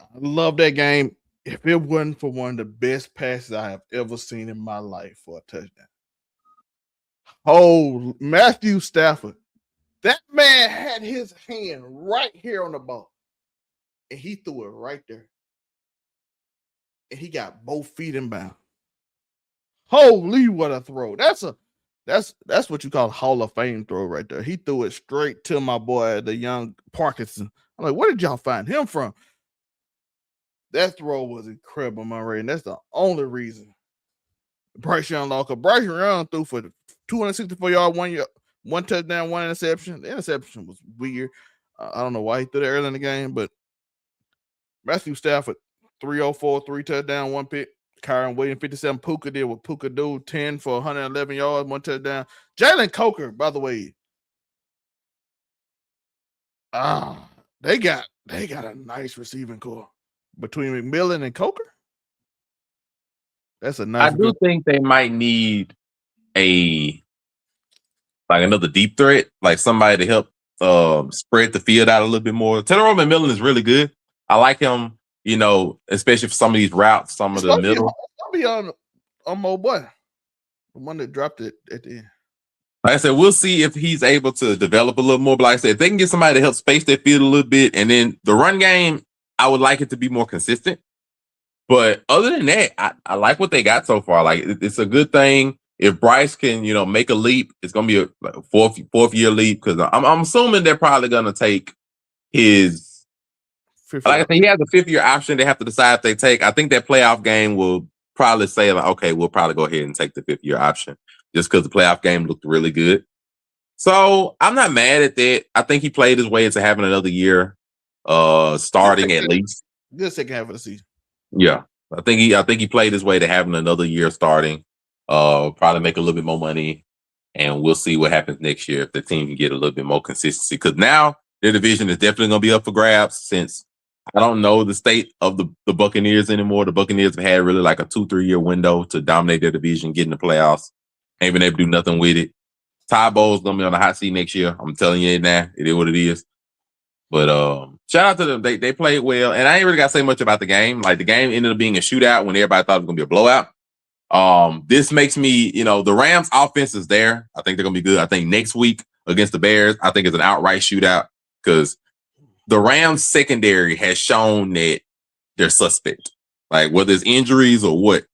I love that game. If it wasn't for one of the best passes I have ever seen in my life for a touchdown. Oh, Matthew Stafford. That man had his hand right here on the ball. And he threw it right there. And he got both feet in bounds. Holy, what a throw. That's what you call a Hall of Fame throw right there. He threw it straight to my boy, the young Parkinson. I'm like, where did y'all find him from? That throw was incredible, Monray, and that's the only reason Bryce Young lost. Bryce Young threw for 264 yards, one touchdown, one interception. The interception was weird. I don't know why he threw that early in the game, but Matthew Stafford, 304, 3 touchdown, 1 pick. Kyron Williams, 57. Puka did what Puka do, 10 for 111 yards, 1 touchdown. Jalen Coker, by the way. They got a nice receiving core between McMillan and Coker. That's a nice. I do think they might need another deep threat, like somebody to help spread the field out a little bit more. Taylor McMillan is really good. I like him, especially for some of these routes, some of the middle. I'll be on my boy, the one that dropped it at the end. Like I said, we'll see if he's able to develop a little more. But like I said, if they can get somebody to help space their field a little bit, and then the run game, I would like it to be more consistent. But other than that, I like what they got so far. Like, it's a good thing. If Bryce can, make a leap, it's going to be a fourth year leap, because I'm assuming they're probably going to take his. Like I said, he has a 5th year option. They have to decide if they take. I think that playoff game will probably say like, okay, we'll probably go ahead and take the 5th year option just because the playoff game looked really good. So I'm not mad at that. I think he played his way into having another year starting at least. Good second half of the season. Yeah. I think he played his way to having another year starting. Probably make a little bit more money. And we'll see what happens next year if the team can get a little bit more consistency. Because now their division is definitely going to be up for grabs since I don't know the state of the Buccaneers anymore. The Buccaneers have had really like a 2-3 year window to dominate their division, get in the playoffs. Ain't been able to do nothing with it. Ty Bowles going to be on the hot seat next year. I'm telling you it now. It is what it is. But shout out to them. They played well. And I ain't really got to say much about the game. Like the game ended up being a shootout when everybody thought it was going to be a blowout. This makes me, the Rams offense is there. I think they're going to be good. I think next week against the Bears, I think it's an outright shootout because the Rams secondary has shown that they're suspect. Like whether it's injuries or what,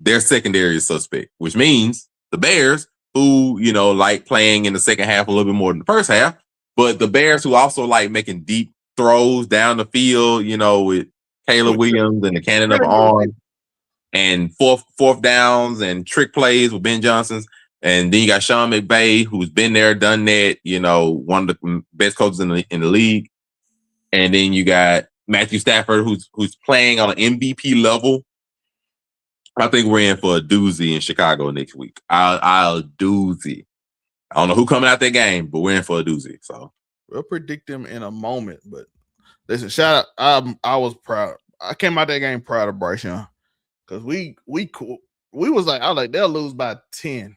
their secondary is suspect, which means the Bears who, like playing in the second half a little bit more than the first half, but the Bears who also like making deep throws down the field, with Caleb Williams and the cannon of arm. And fourth downs and trick plays with Ben Johnson's. And then you got Sean McVay, who's been there, done that, one of the best coaches in the league. And then you got Matthew Stafford, who's playing on an MVP level. I think we're in for a doozy in Chicago next week. I'll doozy. I don't know who coming out that game, but we're in for a doozy. So we'll predict them in a moment. But listen, shout out. I was proud. I came out that game proud of Bryce Young. Because we was like, I was like, they'll lose by 10.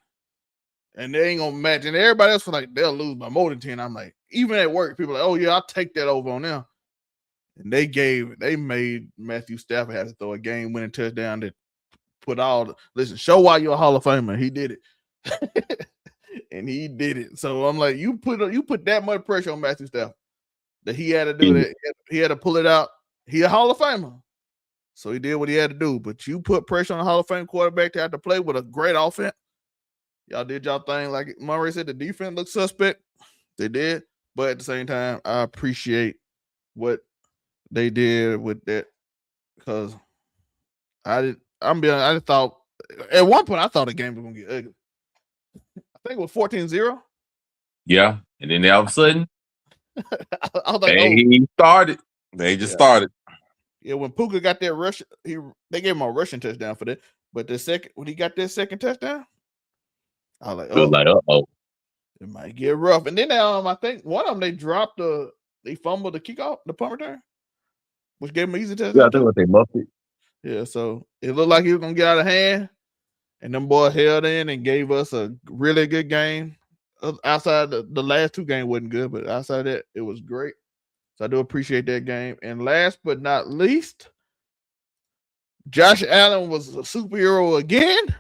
And they ain't gonna match. And everybody else was like, they'll lose by more than 10. I'm like, even at work, people are like, oh yeah, I'll take that over on them. And they made Matthew Stafford have to throw a game-winning touchdown that put show why you're a Hall of Famer. He did it. And he did it. So I'm like, you put that much pressure on Matthew Stafford that he had to do that. He had to pull it out. He a Hall of Famer. So he did what he had to do. But you put pressure on a Hall of Fame quarterback to have to play with a great offense. Y'all did y'all thing. Like Monray said, the defense looked suspect. They did. But at the same time, I appreciate what they did with that. Because I thought at one point I thought the game was gonna get ugly. I think it was 14-0. Yeah. And then all of a sudden, I was like, he started. They just started. Yeah, when Puka got that rush, they gave him a rushing touchdown for that. But when he got that second touchdown, I was like, uh-oh. It might get rough. And then I think one of them they fumbled the kickoff, the punt return, which gave him an easy touchdown. Yeah, I think what they muffed it. Yeah, so it looked like he was gonna get out of hand. And them boys held in and gave us a really good game. Outside the last two games wasn't good, but outside of that, it was great. So I do appreciate that game. And last but not least, Josh Allen was a superhero again.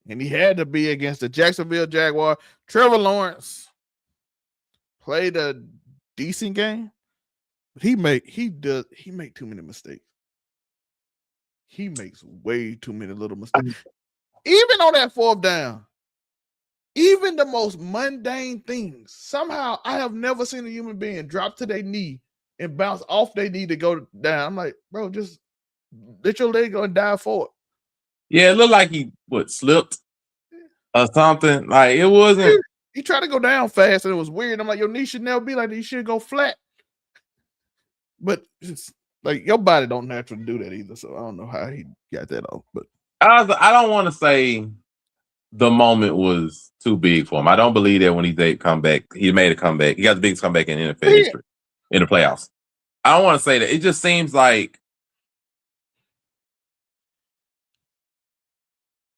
And he had to be against the Jacksonville Jaguars. Trevor Lawrence played a decent game, but he make too many mistakes. He makes way too many little mistakes. Even on that fourth down, even the most mundane things. Somehow, I have never seen a human being drop to their knee and bounce off their knee to go down. I'm like, bro, just let your leg go and dive forward. Yeah, it looked like he slipped or something. Like it wasn't. He tried to go down fast and it was weird. I'm like, your knee should never be like that. You should go flat. But it's like your body don't naturally do that either. So I don't know how he got that off. But I don't want to say the moment was too big for him. I don't believe that when he made a comeback. He got the biggest comeback in NFL history in the playoffs. I don't want to say that. It just seems like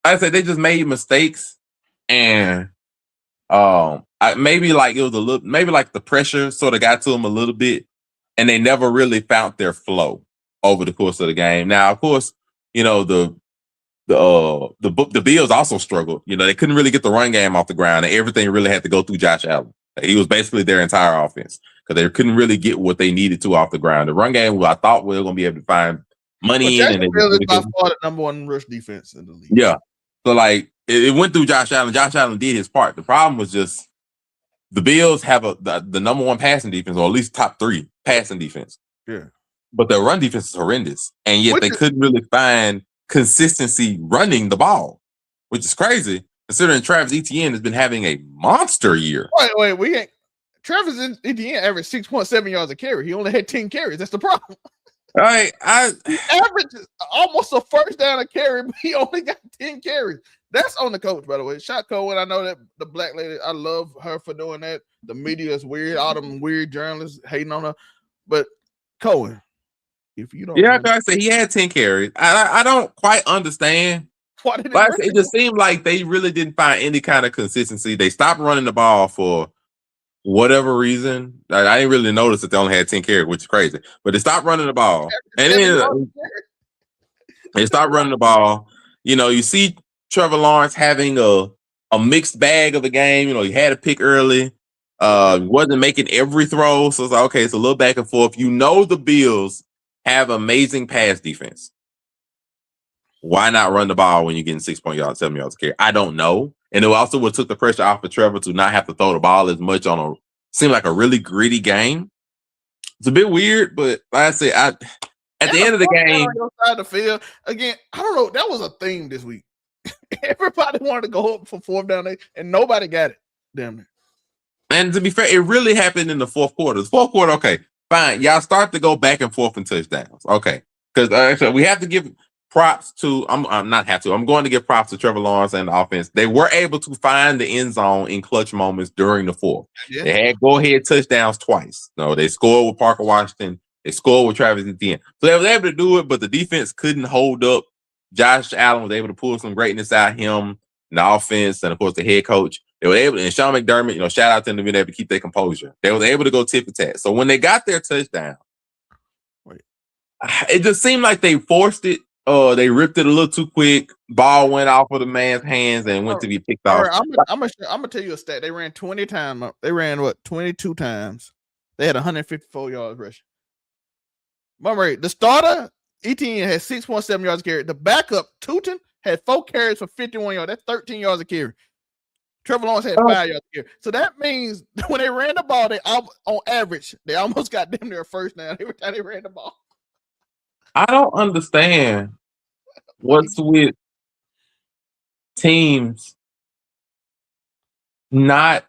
I said they just made mistakes, and maybe like it was a little, maybe like the pressure sort of got to them a little bit, and they never really found their flow over the course of the game. Now, of course, the Bills also struggled. They couldn't really get the run game off the ground, and everything really had to go through Josh Allen. He was basically their entire offense because they couldn't really get what they needed to off the ground. The run game, I thought we were going to be able to find money in. And really by far the number one rush defense in the league. Yeah. So, like, it went through Josh Allen. Josh Allen did his part. The problem was just the Bills have the number one passing defense, or at least top 3 passing defense. Yeah. But their run defense is horrendous. And yet they couldn't really find consistency running the ball, which is crazy considering Travis Etienne has been having a monster year. Wait, we ain't. Travis Etienne averaged 6.7 yards a carry. He only had 10 carries. That's the problem. All right, He averaged almost a first down a carry, but he only got 10 carries. That's on the coach, by the way. Shot Cohen, I know that the black lady, I love her for doing that. The media is weird. All them weird journalists hating on her. But Cohen, if you don't, like I said, he had 10 carries. I don't quite understand. Why did it just seemed like they really didn't find any kind of consistency. They stopped running the ball for whatever reason. I didn't really notice that they only had 10 carries, which is crazy. But they stopped running the ball. And then they stopped running the ball. You know, you see Trevor Lawrence having a mixed bag of the game. You know, he had a pick early. Wasn't making every throw. So it's like, okay, it's a little back and forth. You know the Bills have amazing pass defense. Why not run the ball when you're getting 6 yards, 7 yards a carry? I don't know. And it also would took the pressure off of Trevor to not have to throw the ball as much on seemed like a really gritty game. It's a bit weird, but like I said, at the end of the game, side of the field, again, I don't know. That was a theme this week. Everybody wanted to go up for fourth down, and nobody got it. Damn it. And to be fair, it really happened in the fourth quarter. The fourth quarter, okay, fine. Y'all start to go back and forth in touchdowns. Okay. Because actually, we have to give props to, I'm going to give props to Trevor Lawrence and the offense. They were able to find the end zone in clutch moments during the fourth. Yeah. They had go-ahead touchdowns twice. No, they scored with Parker Washington. They scored with Travis Etienne. So they were able to do it, but the defense couldn't hold up. Josh Allen was able to pull some greatness out of him, the offense, and of course the head coach. They were able, and Sean McDermott, shout out to them being able to keep their composure. They were able to go tip for tat. So when they got their touchdown, it just seemed like they forced it. They ripped it a little too quick. Ball went off of the man's hands and went to be picked off. I'm gonna tell you a stat. They ran 20 times. They ran 22 times. They had 154 yards rushing. Monray, the starter, Etienne had 6.7 yards a carry. The backup, Tootin, had 4 carries for 51 yards. That's 13 yards a carry. Trevor Lawrence had 5 yards a carry. So that means when they ran the ball, on average, they almost got them their first down every time they ran the ball. I don't understand what's with teams not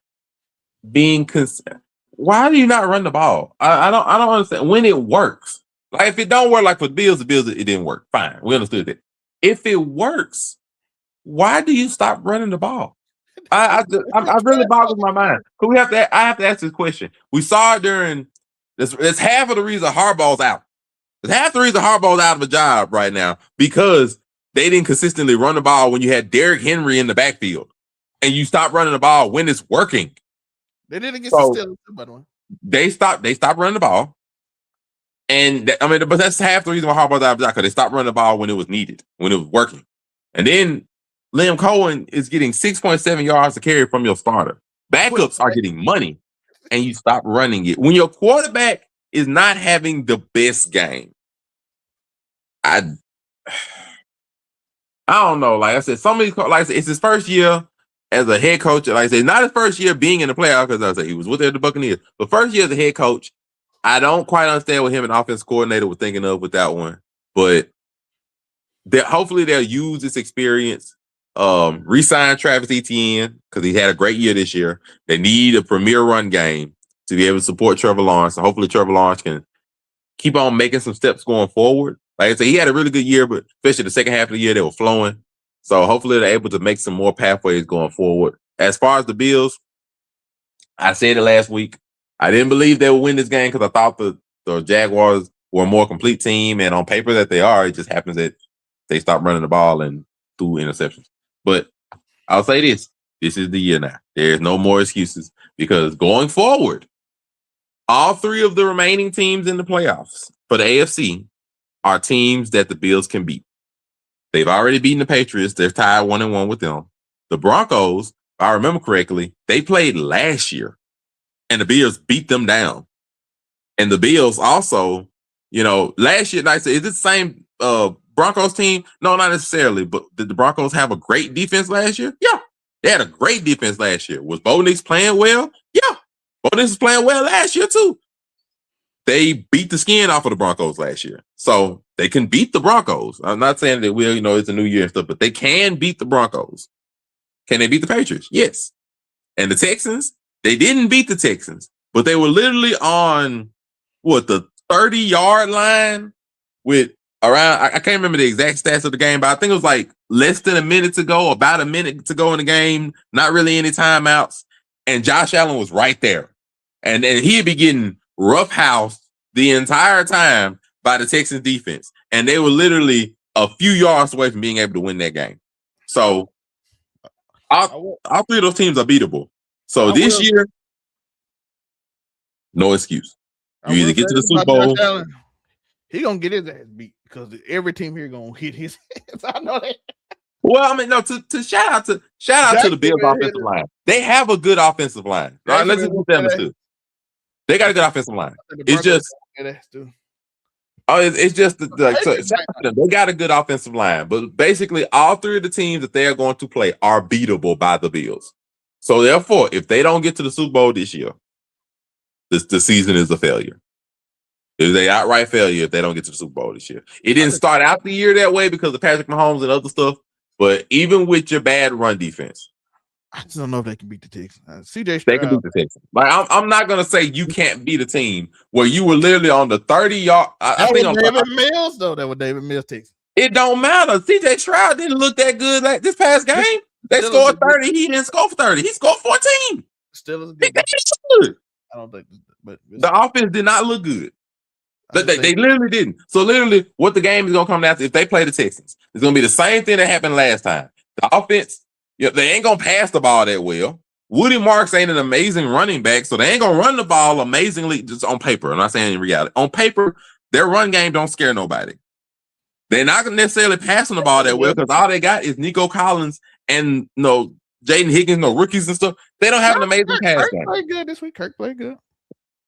being concerned. Why do you not run the ball? I don't understand when it works. Like if it don't work, like for the Bills, it didn't work. Fine, we understood that. If it works, why do you stop running the ball? I really boggles my mind. I have to ask this question. We saw it during this. It's half of the reason Harbaugh's out. It's half the reason Harbaugh's out of a job right now because they didn't consistently run the ball when you had Derrick Henry in the backfield, and you stop running the ball when it's working. They did against the Steelers, by the way. They stopped running the ball. And but that's half the reason why Harbaugh's out of job, because they stopped running the ball when it was needed, when it was working. And then Liam Cohen is getting 6.7 yards to carry from your starter. Backups are getting money, and you stop running it. When your quarterback is not having the best game, I don't know. Like I said, it's his first year as a head coach. Like I said, not his first year being in the playoffs, because I said he was with the Buccaneers. But first year as a head coach, I don't quite understand what him and offense coordinator were thinking of with that one. But hopefully they'll use this experience. Re-sign Travis Etienne because he had a great year this year. They need a premier run game to be able to support Trevor Lawrence. And hopefully Trevor Lawrence can keep on making some steps going forward. Like I said, he had a really good year, but especially the second half of the year, they were flowing. So hopefully they're able to make some more pathways going forward. As far as the Bills, I said it last week. I didn't believe they would win this game because I thought the Jaguars were a more complete team. And on paper that they are, it just happens that they stopped running the ball and threw interceptions. But I'll say this is the year now. There's no more excuses because going forward, all 3 of the remaining teams in the playoffs for the AFC are teams that the Bills can beat. They've already beaten the Patriots. They're tied 1-1 with them. The Broncos, if I remember correctly, they played last year and the Bills beat them down. And the Bills also, last year, like I said, is it the same Broncos team? No, not necessarily. But did the Broncos have a great defense last year? Yeah. They had a great defense last year. Was Bo Nix playing well? Yeah. Bo Nix was playing well last year too. they beat the skin off of the Broncos last year. So they can beat the Broncos. I'm not saying that it's a new year and stuff, but they can beat the Broncos. Can they beat the Patriots? Yes. And the Texans, they didn't beat the Texans, but they were literally on the 30-yard line with around, I can't remember the exact stats of the game, but I think it was like less than a minute to go, about a minute to go in the game, not really any timeouts. And Josh Allen was right there. And he'd be getting roughhoused the entire time by the Texans defense. And they were literally a few yards away from being able to win that game. So all three of those teams are beatable. So this year, no excuse. You either get to the Super Bowl. He gonna get his ass beat because every team here gonna hit his ass. I know that. Well, I mean, no. To shout out to the Bills offensive line. They have a good offensive line. All right, let's just put them too. They got a good offensive line. It's just they got a good offensive line. But basically, all three of the teams that they are going to play are beatable by the Bills. So therefore, if they don't get to the Super Bowl this year, the season is a failure. It's a outright failure if they don't get to the Super Bowl this year. It didn't start out the year that way because of Patrick Mahomes and other stuff. But even with your bad run defense, I just don't know if they can beat the Texans. CJ Stroud, they can beat the Texans. Like I'm not gonna say you can't beat a team where you were literally on the 30-yard. I think David Mills though. That was David Mills Texans. It don't matter. CJ Stroud didn't look that good like this past game. They scored 30. He didn't score for 30. He scored 14. Still is good. I don't think, but the offense did not look good. They literally didn't. So literally, what the game is gonna come down to, if they play the Texans, it's gonna be the same thing that happened last time. The offense, they ain't gonna pass the ball that well. Woody Marks ain't an amazing running back, so they ain't gonna run the ball amazingly just on paper. I'm not saying in reality. On paper, their run game don't scare nobody. They're not necessarily passing the ball that well because all they got is Nico Collins and Jaden Higgins, rookies and stuff. They don't have an amazing pass game. Kirk played good this week. Kirk played good.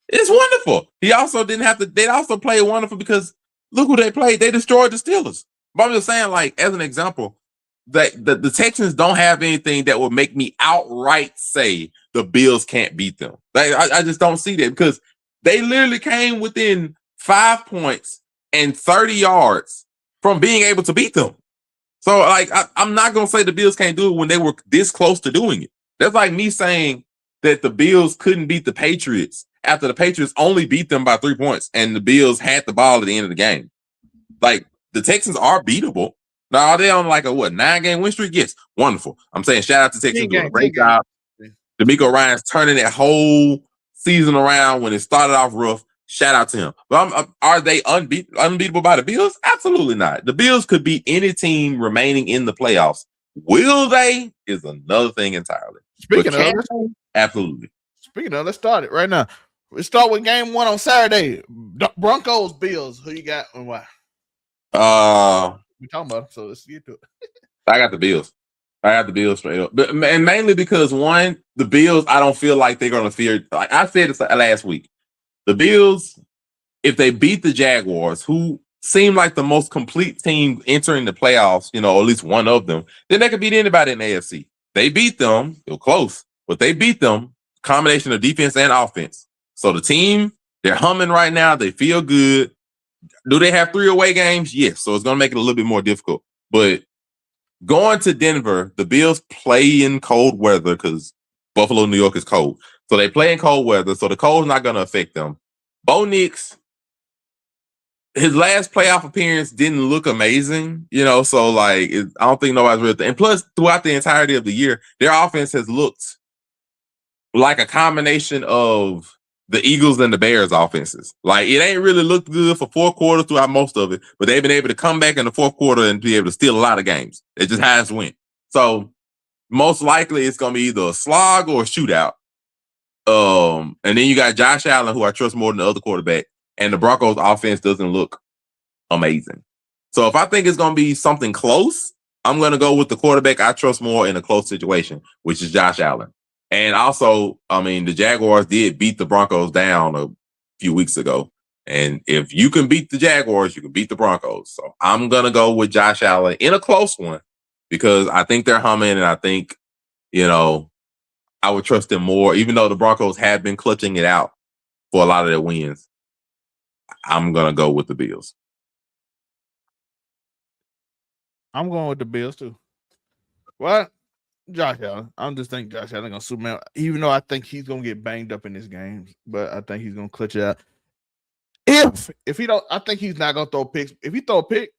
It's wonderful. He also didn't have to. They also played wonderful because look who they played. They destroyed the Steelers. But I'm just saying, like, as an example, that the Texans don't have anything that would make me outright say the Bills can't beat them. Like, I just don't see that because they literally came within 5 points and 30 yards from being able to beat them. So, like, I'm not going to say the Bills can't do it when they were this close to doing it. That's like me saying that the Bills couldn't beat the Patriots after the Patriots only beat them by 3 points and the Bills had the ball at the end of the game. Like, the Texans are beatable. Now, are they on like a 9-game win streak? Yes, wonderful. I'm saying shout out to Texans doing a great job. DeMeco Ryans turning that whole season around when it started off rough. Shout out to him. But are they unbeatable by the Bills? Absolutely not. The Bills could beat any team remaining in the playoffs. Will they? Is another thing entirely. Absolutely. Speaking of, let's start it right now. Let's start with game 1 on Saturday. Broncos, Bills. Who you got and why? We talking about them, so let's get to it. I got the Bills. Straight up. And mainly because, one, the Bills, I don't feel like they're going to fear. Like I said this last week, the Bills, if they beat the Jaguars, who seem like the most complete team entering the playoffs, or at least one of them, then they could beat anybody in the AFC. They beat them. They were close, but they beat them. Combination of defense and offense. So the team, they're humming right now. They feel good. Do they have 3 away games? Yes. So it's going to make it a little bit more difficult. But going to Denver, the Bills play in cold weather because Buffalo, New York is cold. So they play in cold weather. So the cold's not going to affect them. Bo Nix, his last playoff appearance didn't look amazing, So like, I don't think nobody's really. And plus, throughout the entirety of the year, their offense has looked like a combination of the Eagles and the Bears offenses. Like, it ain't really looked good for 4 quarters throughout most of it, but they've been able to come back in the 4th quarter and be able to steal a lot of games. It just has went. So most likely it's going to be either a slog or a shootout. And then you got Josh Allen, who I trust more than the other quarterback, and the Broncos offense doesn't look amazing. So if I think it's going to be something close, I'm going to go with the quarterback I trust more in a close situation, which is Josh Allen. And also, I mean, the Jaguars did beat the Broncos down a few weeks ago. And if you can beat the Jaguars, you can beat the Broncos. So I'm going to go with Josh Allen in a close one because I think they're humming and I think, I would trust them more, even though the Broncos have been clutching it out for a lot of their wins. I'm gonna go with the Bills. I'm going with the Bills too. What? Josh Allen. I'm just thinking Josh Allen gonna Superman, even though I think he's gonna get banged up in this game, but I think he's gonna clutch it out. If he don't, I think he's not gonna throw picks. If he throw a pick,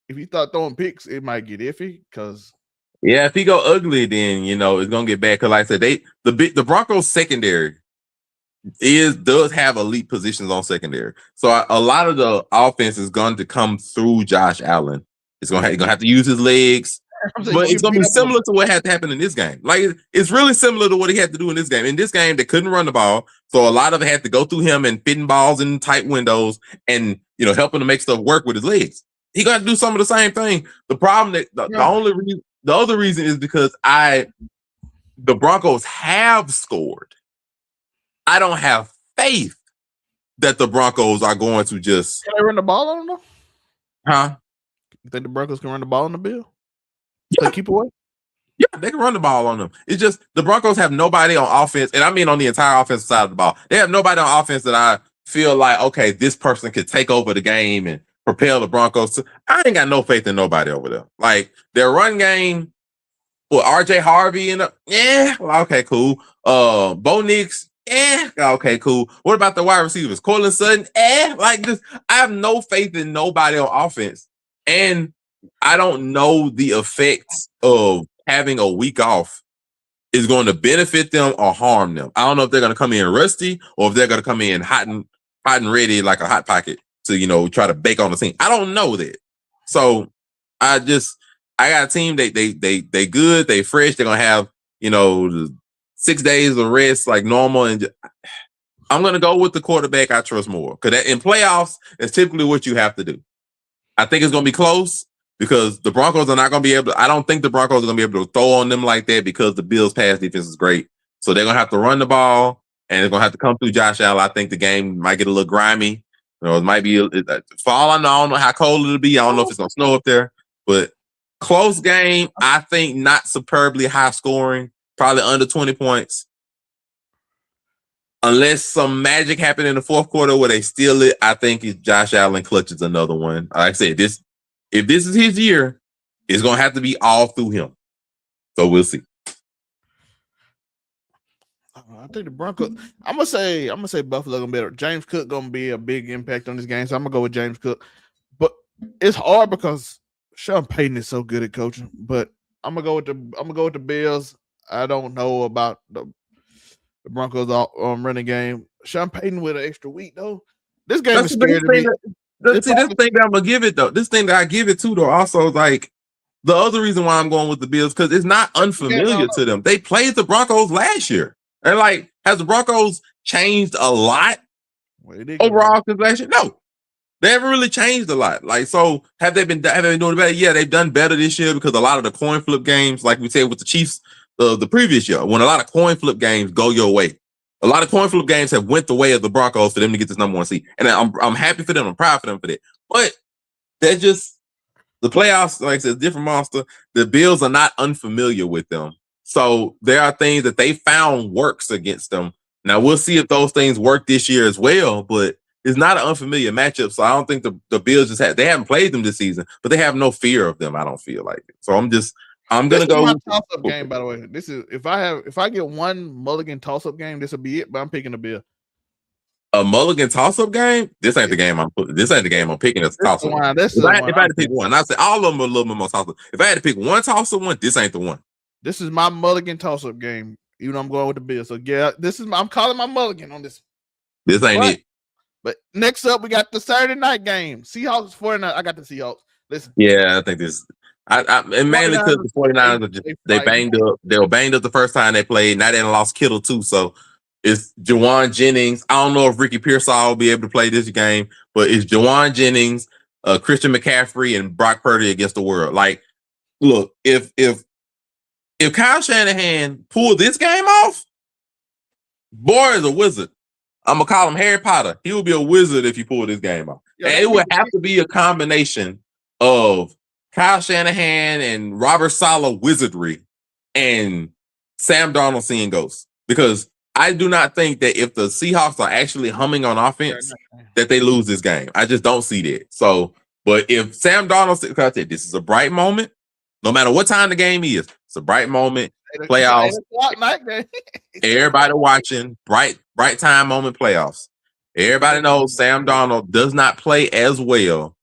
if he start throwing picks, it might get iffy because if he go ugly, then it's gonna get bad. Because like I said, the Broncos secondary does have elite positions on secondary. So a lot of the offense is going to come through Josh Allen. He's gonna have to use his legs. But it's going to be similar to what had to happen in this game. Like, it's really similar to what he had to do in this game. In this game, they couldn't run the ball. So a lot of it had to go through him and fitting balls in tight windows and, helping to make stuff work with his legs. He got to do some of the same thing. The problem that the other reason is because the Broncos have scored. I don't have faith that the Broncos are going to just. Can they run the ball on them? Huh? You think the Broncos can run the ball on the Bill? Yeah. Keep away. Yeah, they can run the ball on them. It's just the Broncos have nobody on offense, and I mean on the entire offensive side of the ball. They have nobody on offense that I feel like, okay, this person could take over the game and propel the Broncos to. I ain't got no faith in nobody over there. Like their run game, RJ Harvey and okay, cool. Bo Nix, okay, cool. What about the wide receivers? Cortland Sutton, like this. I have no faith in nobody on offense, and I don't know the effects of having a week off is going to benefit them or harm them. I don't know if they're going to come in rusty or if they're going to come in hot and ready like a hot pocket to try to bake on the team. I don't know that. So I got a team. They good. They fresh. They're gonna have 6 days of rest like normal. And I'm gonna go with the quarterback I trust more because in playoffs, that's typically what you have to do. I think it's gonna be close. Because the Broncos are not going to be able to, I don't think the Broncos are going to be able to throw on them like that because the Bills' pass defense is great. So they're going to have to run the ball and they're going to have to come through Josh Allen. I think the game might get a little grimy. It might be fall. I don't know how cold it'll be. I don't know if it's going to snow up there, but close game. I think not superbly high scoring, probably under 20 points. Unless some magic happened in the fourth quarter where they steal it, I think Josh Allen clutches another one. Like I said, if this is his year, it's going to have to be all through him. So we'll see. I think the Broncos. I'm gonna say Buffalo gonna be better. James Cook gonna be a big impact on this game, so I'm gonna go with James Cook. But it's hard because Sean Payton is so good at coaching. But I'm gonna go with the Bills. I don't know about the Broncos running game. Sean Payton with an extra week though. This game is scary to me. This thing that I'm gonna give it though. This thing that I give it to though also like the other reason why I'm going with the Bills because it's not unfamiliar to them. They played the Broncos last year, and like has the Broncos changed a lot overall since last year? No, they haven't really changed a lot. Like so, have they been doing better? Yeah, they've done better this year because a lot of the coin flip games, like we said with the Chiefs, the previous year, when a lot of coin flip games go your way. A lot of coin flip games have went the way of the Broncos for them to get this number one seed. And I'm happy for them. I'm proud for them for that. But they're just the playoffs, like I said, different monster. The Bills are not unfamiliar with them. So there are things that they found works against them. Now we'll see if those things work this year as well, but it's not an unfamiliar matchup. So I don't think the Bills they haven't played them this season, but they have no fear of them. I don't feel like it. So I'm gonna go. My toss-up game, by the way. This is if I get one mulligan toss-up game, this will be it. But I'm picking the Bill. A mulligan toss-up game. This ain't the game I'm putting. This ain't the game I'm picking as a toss-up. If I had to pick one, I said all of them are a little bit more toss-up. If I had to pick one toss-up one, this ain't the one. This is my mulligan toss-up game. Even though I'm going with the Bill. So yeah, I'm calling my mulligan on this. This ain't it. But next up, we got the Saturday night game. Seahawks 49. I got the Seahawks. Listen. Yeah, I think this. And mainly because the 49ers are just, they banged up. They were banged up the first time they played. Now they lost Kittle too. So it's Jawan Jennings. I don't know if Ricky Pearsall will be able to play this game, but it's Jawan Jennings, Christian McCaffrey, and Brock Purdy against the world. Like, look, if Kyle Shanahan pulled this game off, boy is a wizard. I'm gonna call him Harry Potter. He will be a wizard if he pulled this game off. Yeah, and it would have to be a combination of Kyle Shanahan and Robert Saleh wizardry and Sam Darnold seeing ghosts. Because I do not think that if the Seahawks are actually humming on offense, that they lose this game. I just don't see that. So, but if Sam Darnold, because I said this is a bright moment, no matter what time the game is, it's a bright moment. Playoffs. Everybody watching, bright time moment playoffs. Everybody knows Sam Darnold does not play as well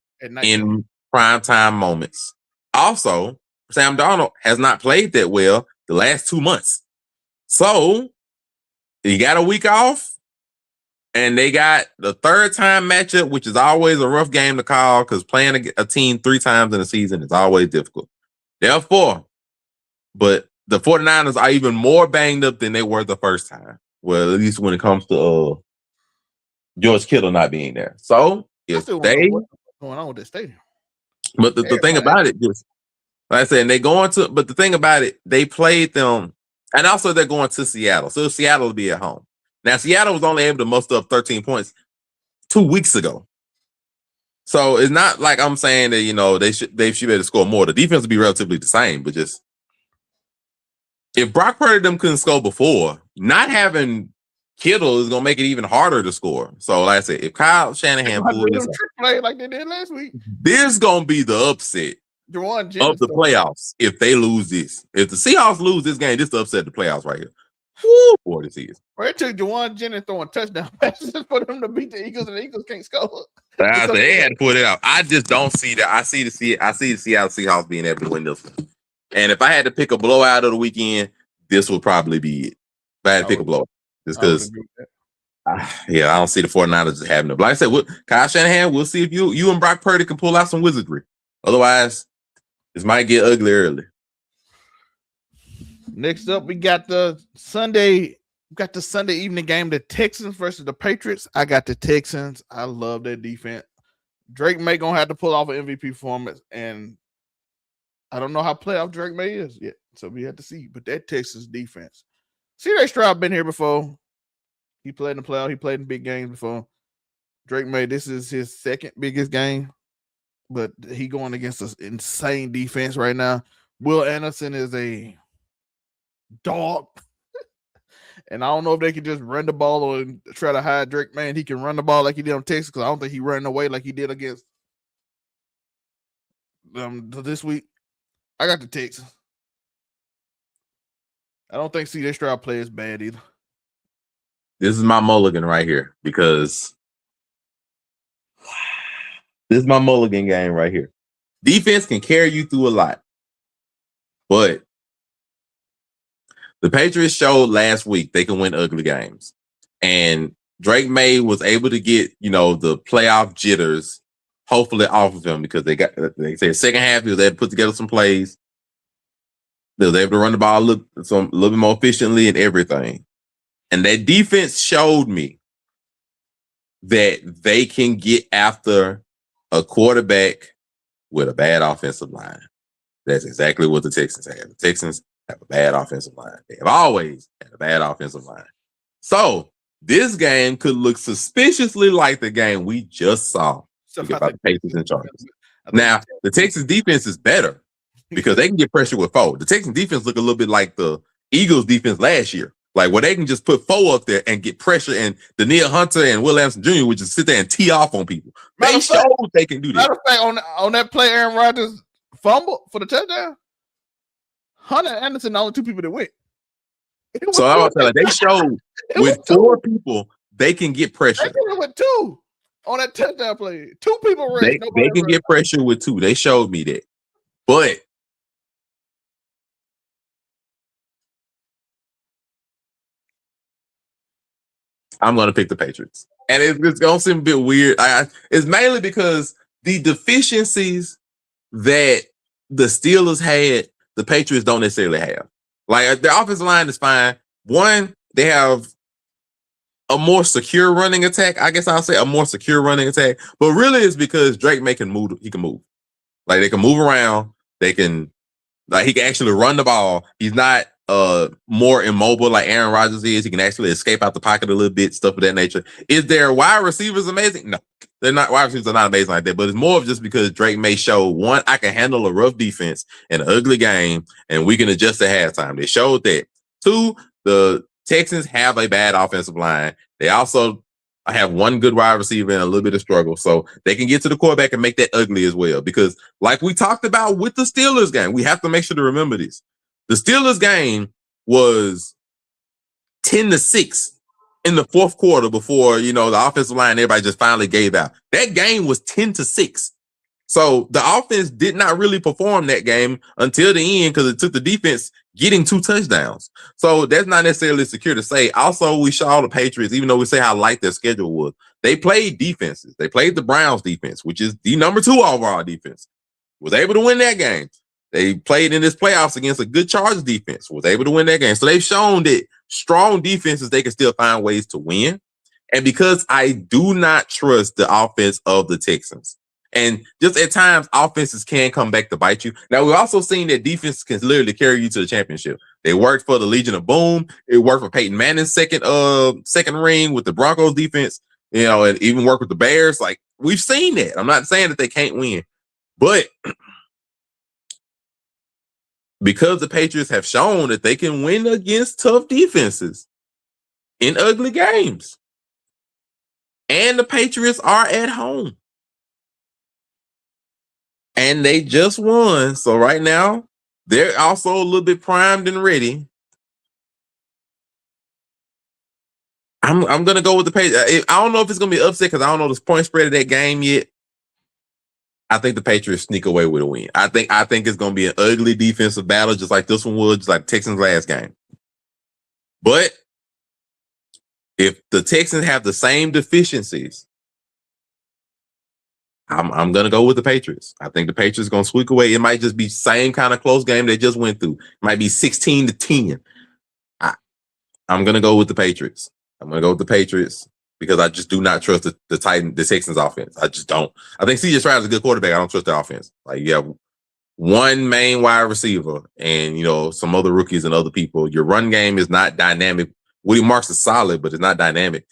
in prime time moments. Also, Sam Darnold has not played that well the last 2 months. So he got a week off, and they got the third time matchup, which is always a rough game to call because playing a team 3 times in a season is always difficult. Therefore, but the 49ers are even more banged up than they were the first time. Well, at least when it comes to George Kittle not being there. So if they what's going on with this stadium. But the thing about it, just like I said, and they going to, but the thing about it, they played them, and also they're going to Seattle. So Seattle will be at home. Now, Seattle was only able to muster up 13 points 2 weeks ago. So it's not like I'm saying that, you know, they should be able to score more. The defense will be relatively the same, but just if Brock Purdy them couldn't score before, not having Kittle is gonna make it even harder to score. So, like I said, if Kyle Shanahan pulls this play like they did last week, this gonna be the upset of the playoffs. If they lose this, if the Seahawks lose this game, this is the upset of the playoffs right here. Woo, boy, this is. It took Juwan Jennings throwing touchdown passes for them to beat the Eagles, and the Eagles can't score. They had to put it out. I just don't see that. I see the Seattle Seahawks being able to win this one. And if I had to pick a blowout of the weekend, this would probably be it. If I had to pick a blowout, just because. I don't see the 49ers having it. But like I said, Kyle Shanahan, we'll see if you and Brock Purdy can pull out some wizardry. Otherwise, this might get ugly early. Next up, we got the Sunday evening game, the Texans versus the Patriots. I got the Texans. I love their defense. Drake May gonna have to pull off an MVP performance, and I don't know how playoff Drake May is yet, so we have to see. But that Texas defense, C.J. Stroud been here before. He played in the playoff. He played in big games before. Drake May, this is his second biggest game, but he going against an insane defense right now. Will Anderson is a dog. And I don't know if they can just run the ball or try to hide Drake May. He can run the ball like he did on Texas, because I don't think he ran away like he did against this week. I got the Texans. I don't think C.J. Stroud plays bad either. This is my mulligan right here, because this is my mulligan game right here. Defense can carry you through a lot, but the Patriots showed last week they can win ugly games. And Drake May was able to get, the playoff jitters hopefully off of him, because they said second half he was able to put together some plays. They was able to run the ball a little bit more efficiently and everything. And that defense showed me that they can get after a quarterback with a bad offensive line. That's exactly what the Texans have. The Texans have a bad offensive line. They have always had a bad offensive line. So this game could look suspiciously like the game we just saw about the Pacers and Chargers. Now, the Texas defense is better because they can get pressure with four. The Texas defense look a little bit like the Eagles defense last year, like where they can just put four up there and get pressure, and Danielle Hunter and Will Anderson Jr. would just sit there and tee off on people. They showed they can do that. Matter of fact, on that play, Aaron Rodgers fumble for the touchdown, Hunter and Anderson, the only two people that went. So I was telling, they showed with four people they can get pressure. They did it with two on that touchdown play. Two people ran. They can get pressure with two. They showed me that, but I'm going to pick the Patriots, and it's going to seem a bit weird. It's mainly because the deficiencies that the Steelers had, the Patriots don't necessarily have. Like, their offensive line is fine. One, they have a more secure running attack. I guess I'll say a more secure running attack. But really, it's because Drake May can move. He can move. Like, they can move around. He can actually run the ball. He's not more immobile like Aaron Rodgers is. He can actually escape out the pocket a little bit, stuff of that nature. Is their wide receivers amazing? No. They're not. Wide receivers are not amazing like that, but it's more of just because Drake May show, one, I can handle a rough defense in an ugly game, and we can adjust at halftime. They showed that. Two, the Texans have a bad offensive line. They also have one good wide receiver and a little bit of struggle. So they can get to the quarterback and make that ugly as well. Because like we talked about with the Steelers game, we have to make sure to remember this. The Steelers game was 10-6 in the fourth quarter before, the offensive line, everybody just finally gave out. That game was 10-6. So the offense did not really perform that game until the end because it took the defense getting 2 touchdowns. So that's not necessarily secure to say. Also, we saw the Patriots, even though we say how light their schedule was, they played defenses. They played the Browns defense, which is the number 2 overall defense. Was able to win that game. They played in this playoffs against a good Chargers defense. Was able to win that game. So they've shown that strong defenses, they can still find ways to win. And because I do not trust the offense of the Texans, and just at times, offenses can come back to bite you. Now, we've also seen that defense can literally carry you to the championship. They worked for the Legion of Boom. It worked for Peyton Manning's second ring with the Broncos defense, and even worked with the Bears. Like, we've seen that. I'm not saying that they can't win. But because the Patriots have shown that they can win against tough defenses in ugly games, and the Patriots are at home, and they just won. So right now, they're also a little bit primed and ready. I'm going to go with the Patriots. I don't know if it's going to be upset because I don't know the point spread of that game yet. I think the Patriots sneak away with a win. I think it's going to be an ugly defensive battle, just like this one was, just like Texans last game. But if the Texans have the same deficiencies, I'm going to go with the Patriots. I think the Patriots are going to squeak away. It might just be same kind of close game they just went through. It might be 16-10. I'm going to go with the Patriots. I'm going to go with the Patriots because I just do not trust the Texans offense. I just don't. I think C.J. Stroud is a good quarterback. I don't trust the offense. Like, you have one main wide receiver and, some other rookies and other people. Your run game is not dynamic. Woody Marks is solid, but it's not dynamic.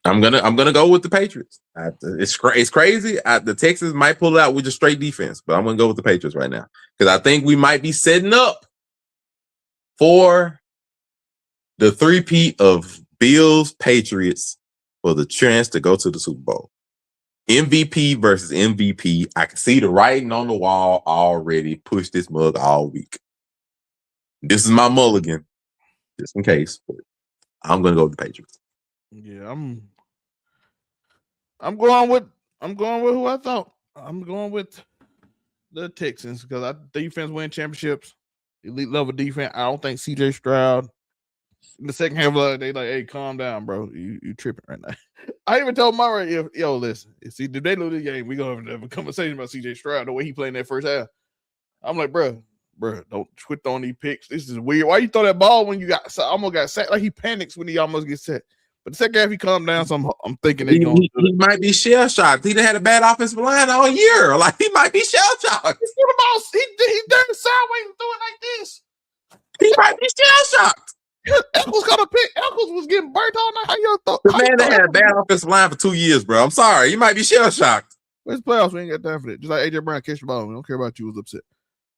I'm gonna go with the Patriots. It's crazy. The Texans might pull it out with just straight defense, but I'm gonna go with the Patriots right now because I think we might be setting up for the three-peat of Bills Patriots for the chance to go to the Super Bowl. MVP versus MVP. I can see the writing on the wall already. Push this mug all week. This is my mulligan, just in case. But I'm gonna go with the Patriots. Yeah, I'm going with who I thought. I'm going with the Texans because our defense win championships, elite level defense. I don't think C.J. Stroud in the second half they like, hey, calm down, bro. You tripping right now. I even told Monray, listen, if they lose the game, we gonna have a conversation about C.J. Stroud the way he played in that first half. I'm like, bro, don't quit throwing these picks. This is weird. Why you throw that ball when you almost got sacked? Like he panics when he almost gets sacked. But the second half, he calmed down, so I'm thinking he might be shell shocked. He done had a bad offensive line all year. Like he might be shell shocked. He turned sideways and threw it like this. He might be shell shocked. Eccles got a pick. Eccles was getting burnt all night. How you thought? The man that had a bad offensive line for 2 years, bro. I'm sorry. You might be shell shocked. Where's playoffs? We ain't got time for that. Just like AJ Brown catch the ball. We don't care about you. Was upset.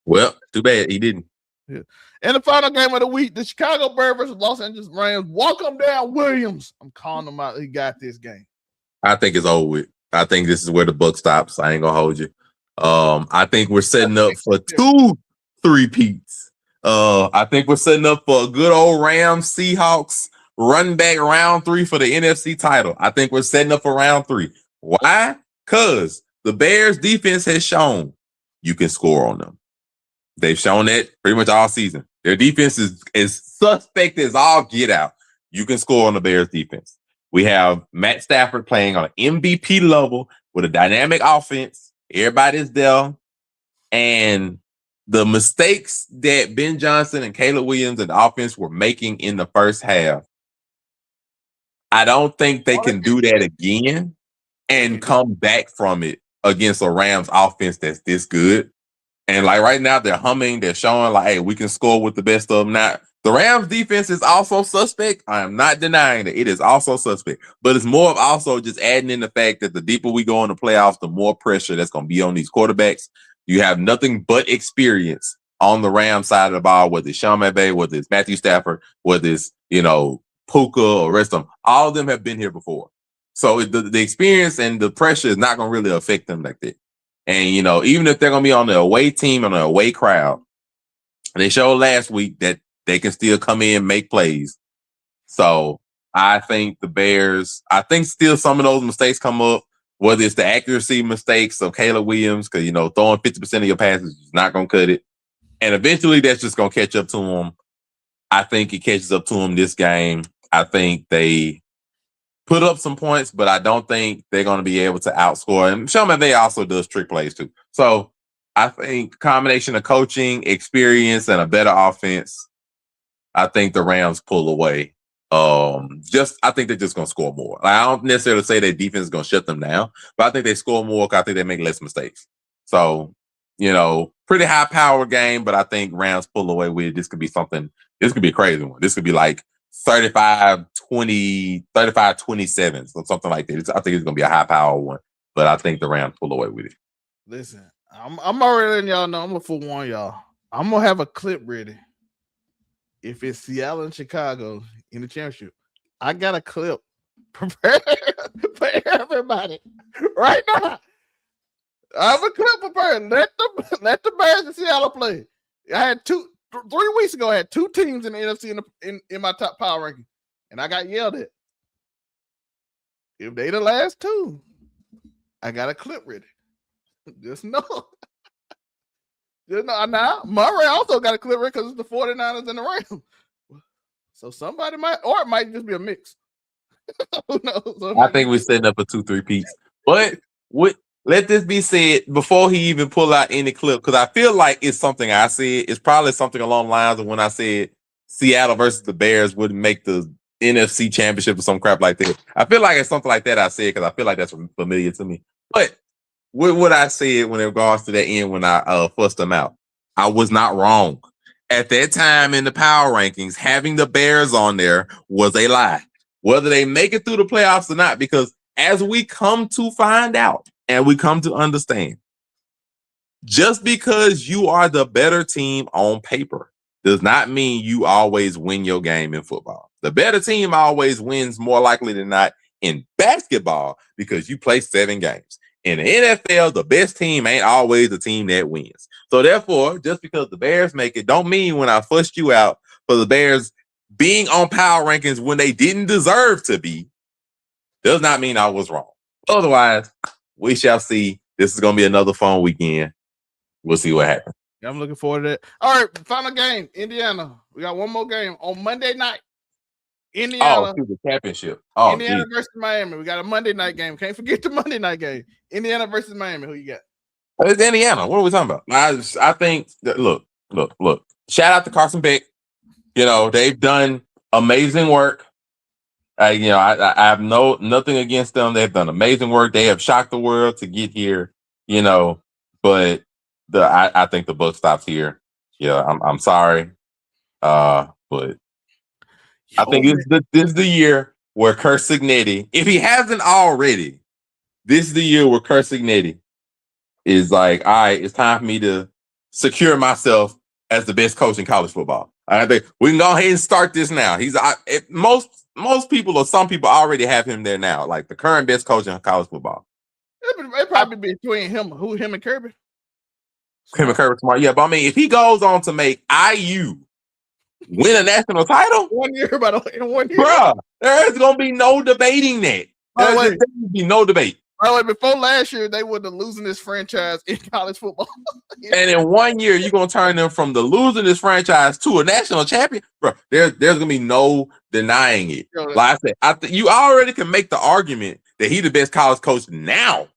Well, too bad he didn't. Yeah. And the final game of the week, the Chicago Bears versus Los Angeles Rams. Walk him down, Williams. I'm calling him out. He got this game. I think it's over with. I think this is where the buck stops. I ain't gonna hold you. I think we're setting up for 2 3-peats. I think we're setting up for a good old Rams Seahawks run back round 3 for the NFC title. I think we're setting up for round 3. Why? Because the Bears defense has shown you can score on them. They've shown that pretty much all season. Their defense is suspect as all get out. You can score on the Bears defense. We have Matt Stafford playing on an MVP level with a dynamic offense. Everybody's there. And the mistakes that Ben Johnson and Caleb Williams and the offense were making in the first half, I don't think they can do that again and come back from it against a Rams offense that's this good. And like right now, they're humming. They're showing like, hey, we can score with the best of them. Now, the Rams defense is also suspect. I am not denying that it is also suspect. But it's more of also just adding in the fact that the deeper we go in the playoffs, the more pressure that's going to be on these quarterbacks. You have nothing but experience on the Rams side of the ball, whether it's Zelmae, whether it's Matthew Stafford, whether it's, Puka or rest of them, all of them have been here before. So the experience and the pressure is not going to really affect them like that. And, even if they're going to be on the away team, on the away crowd, they showed last week that they can still come in and make plays. So I think the Bears, still some of those mistakes come up, whether it's the accuracy mistakes of Caleb Williams, because, throwing 50% of your passes is not going to cut it. And eventually that's just going to catch up to them. I think it catches up to them this game. I think they put up some points, but I don't think they're going to be able to outscore. And Zelmae also does trick plays too. So I think combination of coaching, experience, and a better offense, I think the Rams pull away. I think they're just going to score more. I don't necessarily say their defense is going to shut them down, but I think they score more because I think they make less mistakes. So, pretty high power game, but I think Rams pull away with it. This could be a crazy one. This could be like 35-20, 35-27, so something like that. I think it's going to be a high power one, but I think the Rams pull away with it. Listen, I'm already letting y'all know. I'm going to forewarn y'all. I'm going to have a clip ready. If it's Seattle and Chicago in the championship, I got a clip prepared for everybody right now. I have a clip prepared. Let the Bears and Seattle play. I had 3 weeks ago. I had 2 teams in the NFC in my top power ranking, and I got yelled at. If they the last 2, I got a clip ready. Just know. Now, Monray also got a clip ready because it's the 49ers and the Rams. So somebody might, or it might just be a mix. Who knows? I think we're setting up a 2-3 piece. But let this be said before he even pull out any clip, because I feel like it's something I said. It's probably something along the lines of when I said Seattle versus the Bears wouldn't make the NFC Championship or some crap like that. I feel like it's something like that I said because I feel like that's familiar to me. But with what I said when it regards to that end when I fussed them out, I was not wrong. At that time in the power rankings, having the Bears on there was a lie. Whether they make it through the playoffs or not, because as we come to find out and we come to understand, just because you are the better team on paper does not mean you always win your game in football. The better team always wins more likely than not in basketball because you play 7 games. In the NFL, the best team ain't always the team that wins. So therefore, just because the Bears make it, don't mean when I fussed you out for the Bears being on power rankings when they didn't deserve to be, does not mean I was wrong. Otherwise, we shall see. This is going to be another fun weekend. We'll see what happens. Yeah, I'm looking forward to that. All right, final game, Indiana. We got one more game on Monday night. Indiana. Oh, the championship. Indiana versus Miami. We got a Monday night game. Can't forget the Monday night game. Indiana versus Miami. Who you got? It's Indiana. What are we talking about? I think that, look. Shout out to Carson Beck. They've done amazing work. I have nothing against them. They've done amazing work. They have shocked the world to get here. But I think the buck stops here. Yeah, I'm sorry. But I think this is the year where Curt Cignetti, if he hasn't already, this is the year where Curt Cignetti is like, all right, it's time for me to secure myself as the best coach in college football. I think we can go ahead and start this now. Most people or some people already have him there now, like the current best coach in college football. It probably be between him and Kirby. Him and Kirby Smart, yeah. But I mean, if he goes on to make IU win a national title, 1 year, in 1 year, bro, there's gonna be no debating that. There's gonna be no debate. By the way, before last year, they were the losingest franchise in college football. And in 1 year, you're gonna turn them from the losingest franchise to a national champion, bro. There's gonna be no denying it. Like I said, you already can make the argument that he's the best college coach now.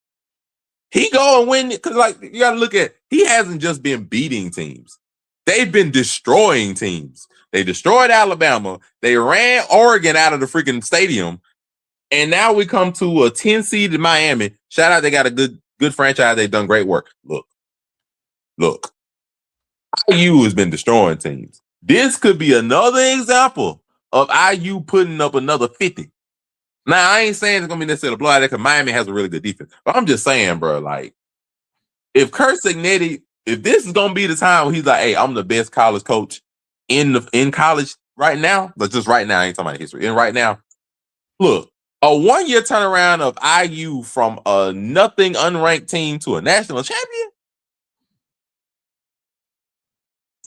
He go and win because, like, you got to look at. He hasn't just been beating teams; they've been destroying teams. They destroyed Alabama. They ran Oregon out of the freaking stadium. And now we come to a 10 seed in Miami. Shout out, they got a good franchise. They've done great work. Look. IU has been destroying teams. This could be another example of IU putting up another 50. Now, I ain't saying it's going to be necessarily a blowout because Miami has a really good defense. But I'm just saying, bro, like, if Curt Cignetti if this is gonna be the time where he's like, hey, I'm the best college coach in college right now, but just right now, I ain't talking about history. And right now, look, a 1 year turnaround of IU from a nothing unranked team to a national champion.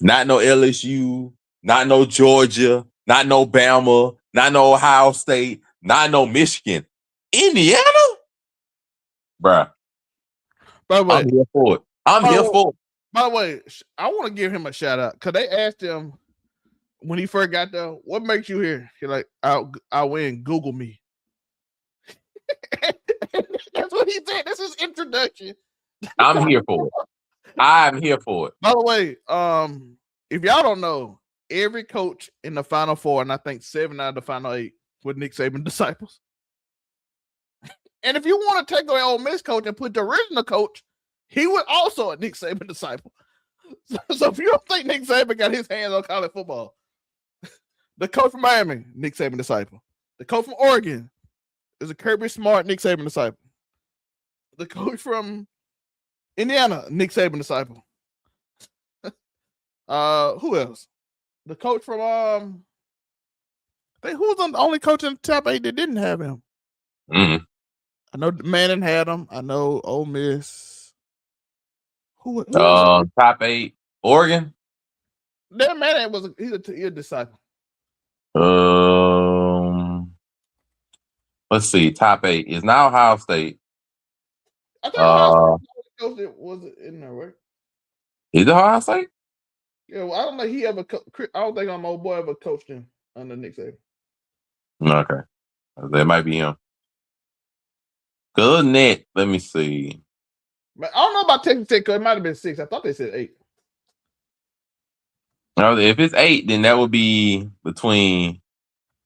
Not no LSU, not no Georgia, not no Bama, not no Ohio State, not no Michigan. Indiana? Bruh. By the way, I'm here for it. I'm here for it. By the way, I want to give him a shout out because they asked him when he first got there, what makes you here? He's like, I'll win. Google me. That's what he said. This is introduction. I'm here for it. I'm here for it. By the way, if y'all don't know, every coach in the Final Four, and I think 7 out of the Final 8 were Nick Saban disciples. And if you want to take away Ole Miss coach and put the original coach, he was also a Nick Saban disciple. So if you don't think Nick Saban got his hands on college football, the coach from Miami, Nick Saban disciple. The coach from Oregon is a Kirby Smart, Nick Saban disciple. The coach from Indiana, Nick Saban disciple. Who else? The coach from who was the only coach in the top 8 that didn't have him? Mm-hmm. I know Manning had him. I know Ole Miss. Who top 8, Oregon. That Manning was he's a disciple. Let's see. Top 8 is now Ohio State. I think Ohio State was in there, right? Is it Ohio State? Yeah, well, I don't know. I don't think my old boy ever coached him under Nick Saban. Okay, that might be him. Good net. Let me see. But I don't know about Texas Tech because it might have been 6. I thought they said 8. No, if it's 8, then that would be between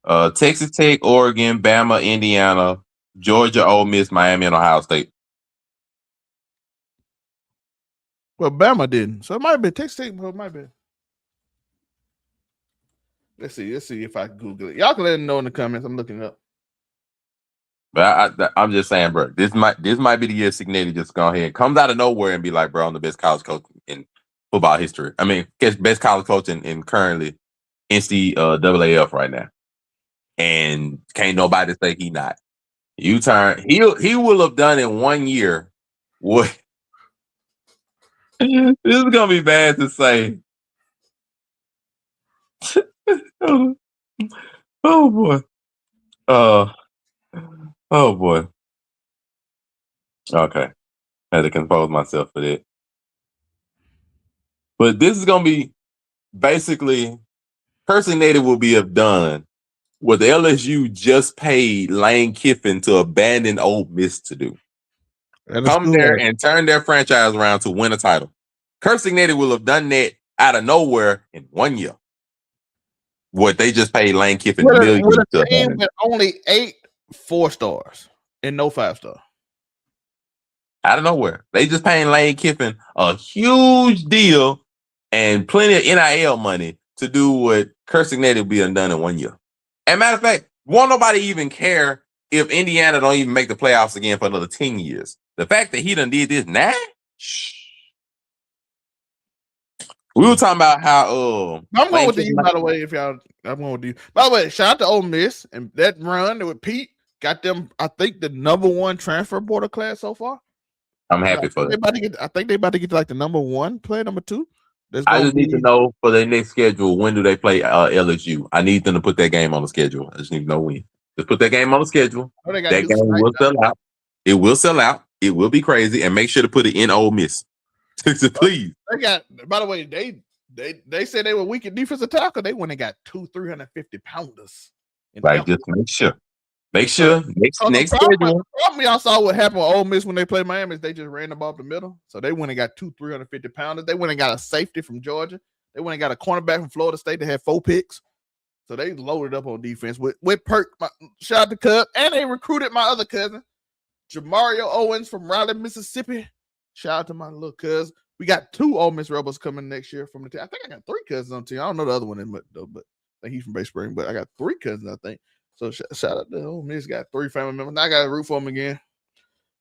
Texas Tech, Oregon, Bama, Indiana, Georgia, Ole Miss, Miami, and Ohio State. Well, Bama didn't, so it might have been Texas Tech, but it might have been. Let's see if I Google it. Y'all can let them know in the comments. I'm looking it up. But I'm just saying, bro, this might be the year Signetti just go ahead, comes out of nowhere and be like, bro, I'm the best college coach in football history. I mean, best college coach in currently NCAAF right now. And can't nobody say he not. He will have done in 1 year what this is gonna be bad to say. Oh boy. Oh boy. Okay. I had to compose myself for that. But this is gonna be basically Percy Native will be have done what the LSU just paid Lane Kiffin to abandon Ole Miss to do. Come there and turn their franchise around to win a title. Kirk Signetti will have done that out of nowhere in 1 year. What they just paid Lane Kiffin millions to team with only 8 4-stars and no 5-star. Out of nowhere. They just paying Lane Kiffin a huge deal and plenty of NIL money to do what Kirk Signetti will be undone in 1 year. And matter of fact, won't nobody even care if Indiana don't even make the playoffs again for another 10 years. The fact that he done did this now, we were talking about how I'm going with you, by the way. I'm going with you. By the way, shout out to Ole Miss and that run with Pete got them. I think the number 1 transfer portal class so far. I'm happy for them. I think they about to get to like the number 1 player, number 2. I just need to know for their next schedule, when do they play LSU? I need them to put that game on the schedule. I just need to know when. Just put that game on the schedule. That game will sell out. It will sell out. It will be crazy. And make sure to put it in Ole Miss. Please. They got, by the way, they said they were weak at defensive tackle. They went and got 2 350-pounders. Like, just make sure. Make sure next schedule. Probably y'all saw what happened with Ole Miss when they played Miami. Is they just ran the ball up the middle. So they went and got 2 350-pounders. They went and got a safety from Georgia. They went and got a cornerback from Florida State that had 4 picks. So they loaded up on defense with Perk. Shout out to Cub. And they recruited my other cousin, Jamario Owens from Raleigh, Mississippi. Shout out to my little cousin. We got 2 Ole Miss Rebels coming next year from the team. I think I got 3 cousins on the team. I don't know the other one though, but I think he's from Bay Spring. But I got 3 cousins, I think. So shout out to Ole Miss. Got 3 family members. Now I got to root for them again.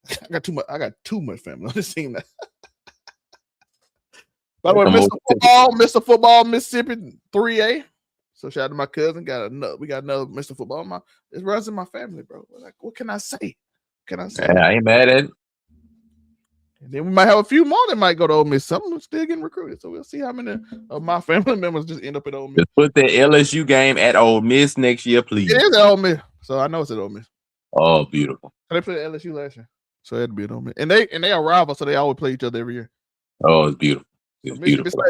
I got too much family on this team now. By the way, Come Mr. Football, Mississippi 3A. So shout out to my cousin. We got another Mr. Football. It runs in my family, bro. Like, what can I say? I ain't mad at it. And then we might have a few more that might go to Ole Miss. Some are still getting recruited. So we'll see how many of my family members just end up at Ole Miss. Just put that LSU game at Ole Miss next year, please. It is at Ole Miss. So I know it's at Ole Miss. Oh, beautiful. They played at LSU last year. So it had to be at Ole Miss. And they are rivals, so they always play each other every year. Oh, it's beautiful. It's beautiful.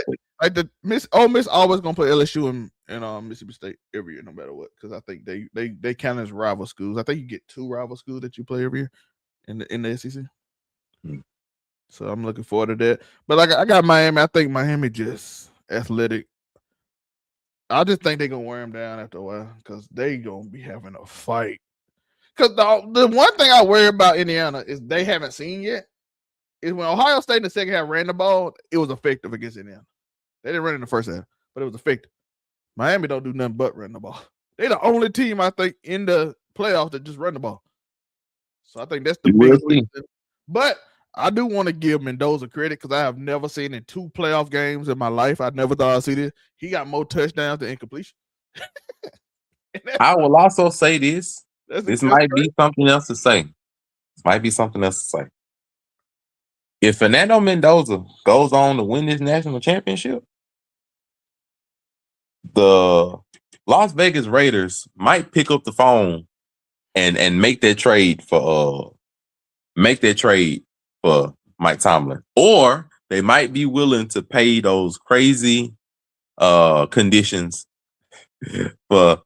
Ole Miss always gonna play LSU and Mississippi State every year, no matter what. Because I think they count as rival schools. I think you get 2 rival schools that you play every year in the SEC. So I'm looking forward to that. But like I got Miami. I think Miami just athletic. I just think they're gonna wear them down after a while because they gonna be having a fight. Because the one thing I worry about Indiana is they haven't seen yet. Is when Ohio State in the second half ran the ball, it was effective against Indiana. They didn't run in the first half, but it was effective. Miami don't do nothing but run the ball. They're the only team, I think, in the playoffs that just run the ball. So I think that's the big reason. But I do want to give Mendoza credit because I have never seen in 2 playoff games in my life. I never thought I'd see this. He got more touchdowns than incompletion. I will also say this. This might be something else to say. If Fernando Mendoza goes on to win this national championship, the Las Vegas Raiders might pick up the phone and make that trade for Mike Tomlin, or they might be willing to pay those crazy conditions for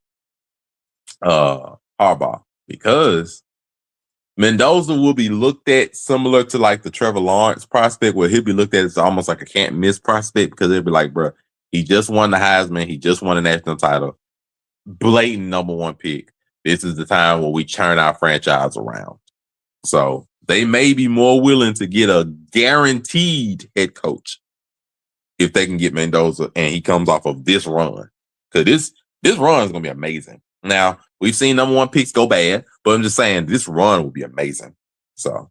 Harbaugh, because Mendoza will be looked at similar to like the Trevor Lawrence prospect, where he'll be looked at as almost like a can't miss prospect, because they'll be like, bro, he just won the Heisman, he just won a national title, blatant number 1 pick. This is the time where we turn our franchise around. So they may be more willing to get a guaranteed head coach if they can get Mendoza and he comes off of this run. Because this run is going to be amazing. Now, we've seen number 1 picks go bad, but I'm just saying this run will be amazing. So,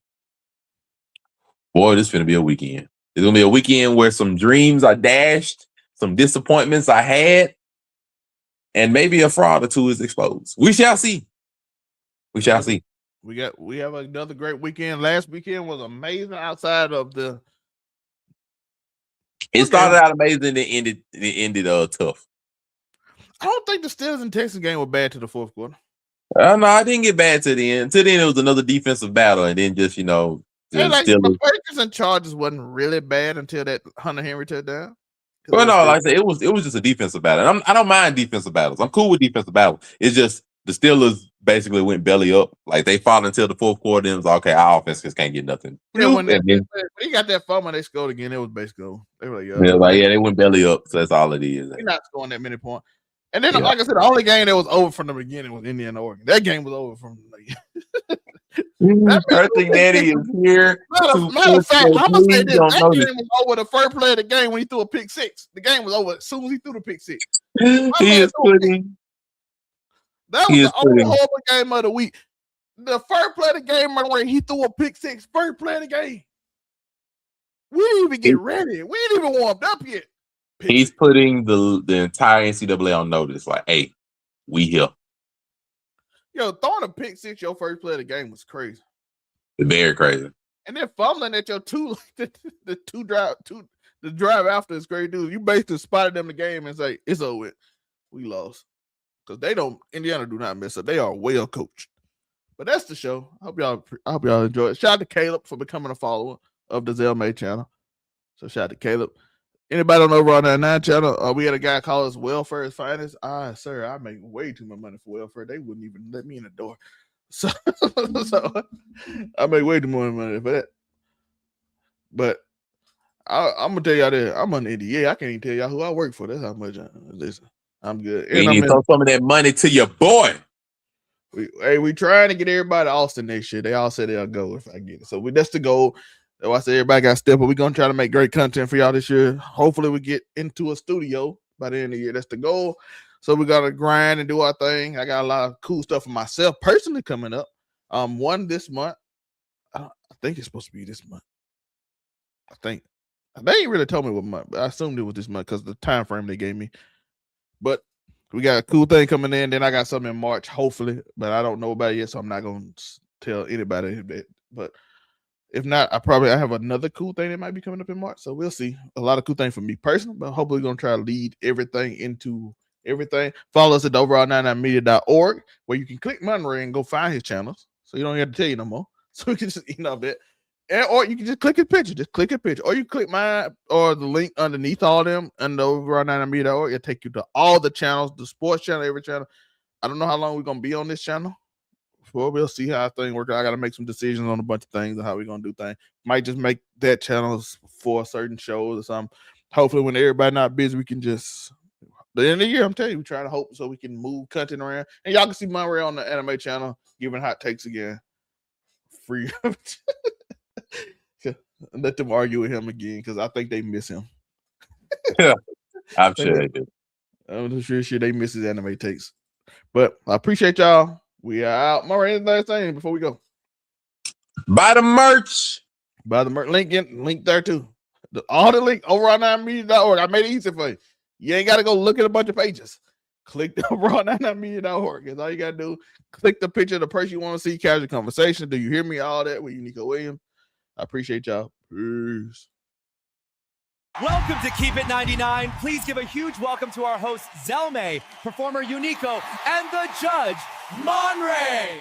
boy, this is going to be a weekend. It's going to be a weekend where some dreams are dashed, some disappointments are had, and maybe a fraud or 2 is exposed. We shall see. We shall see. We have another great weekend. Last weekend was amazing outside of the. It started out amazing, it ended tough. I don't think the Steelers and Texans game were bad to the fourth quarter. No, I didn't get bad to the end. To the end, it was another defensive battle, and then just the Steelers. Patriots and Chargers wasn't really bad until that Hunter Henry touchdown. Well, no, like I said, it was just a defensive battle. And I don't mind defensive battles. I'm cool with defensive battles. It's just the Steelers basically went belly up. Like they fought until the fourth quarter, and it was okay. Our offense just can't get nothing. Yeah, when he got that fumble, they scored again. It was basically they were they went belly up. So that's all it is. They're not scoring that many points. And then, like I said, the only game that was over from the beginning was Indiana, Oregon. That game was over from. Earthing Daddy is here. Matter of fact, I'm gonna say this: that game was over the first play of the game when he threw a pick 6. The game was over as soon as he threw the pick 6. That was the only horrible game of the week. The first play of the game, where he threw a pick 6. First play of the game. We didn't even get ready. We didn't even warmed up yet. He's putting the entire NCAA on notice. Like, hey, we here. Yo, throwing a pick 6 your first play of the game was crazy. Very crazy. And then fumbling at your the drive after is crazy, dude. You basically spotted them the game and say, it's over with. We lost. Because Indiana do not mess up. They are well coached. But that's the show. I hope y'all enjoy it. Shout out to Caleb for becoming a follower of the Zelmae channel. So shout out to Caleb. Anybody on Over on that 9 channel? We had a guy call us Welfare's Finest. Sir, I make way too much money for welfare. They wouldn't even let me in the door. So I make way too much money for that. But I'm gonna tell y'all that I'm on NDA. I can't even tell y'all who I work for. That's how much listen. I'm good. You need to throw some of that money to your boy. We trying to get everybody to Austin next year. They all said they'll go if I get it. So that's the goal. So I said everybody got to step up. We're gonna try to make great content for y'all this year. Hopefully we get into a studio by the end of the year. That's the goal. So we gotta grind and do our thing. I got a lot of cool stuff for myself personally coming up. One this month. I think it's supposed to be this month. I think They ain't really told me what month, but I assumed it was this month because the time frame they gave me. But we got a cool thing coming in. Then I got something in March, hopefully, but I don't know about it yet, so I'm not gonna tell anybody. But if not, I have another cool thing that might be coming up in March. So we'll see. A lot of cool things for me personally, but hopefully we're gonna try to lead everything into everything. Follow us at the overall99media.org, where you can click Monray and go find his channels. So you don't have to tell you no more. So we can just that. Or you can just click his picture. Just click his picture. Or you click mine or the link underneath all of them and the overall99media.org. It'll take you to all the channels, the sports channel, every channel. I don't know how long we're gonna be on this channel. Well, we'll see how things work out. I got to make some decisions on a bunch of things and how we're going to do things. Might just make that channels for certain shows or something. Hopefully, when everybody not busy, we can just, the end of the year, I'm telling you, we try to hope so we can move content around. And y'all can see Monray on the anime channel giving hot takes again. Free. Let them argue with him again because I think they miss him. Yeah, I'm sure they do. I'm sure they miss his anime takes. But I appreciate y'all. We are out. Monray, any last thing before we go? Buy the merch. Buy the merch. Link there too. All the link overall9media.org. I made it easy for you. You ain't got to go look at a bunch of pages. Click the overall9media.org. That's all you got to do. Click the picture of the person you want to see. Casual conversation. Do you hear me? All that with Uniqo Williams. I appreciate y'all. Peace. Welcome to Keep It 99. Please give a huge welcome to our host, Zelmae, performer Uniqo, and the judge, Monray.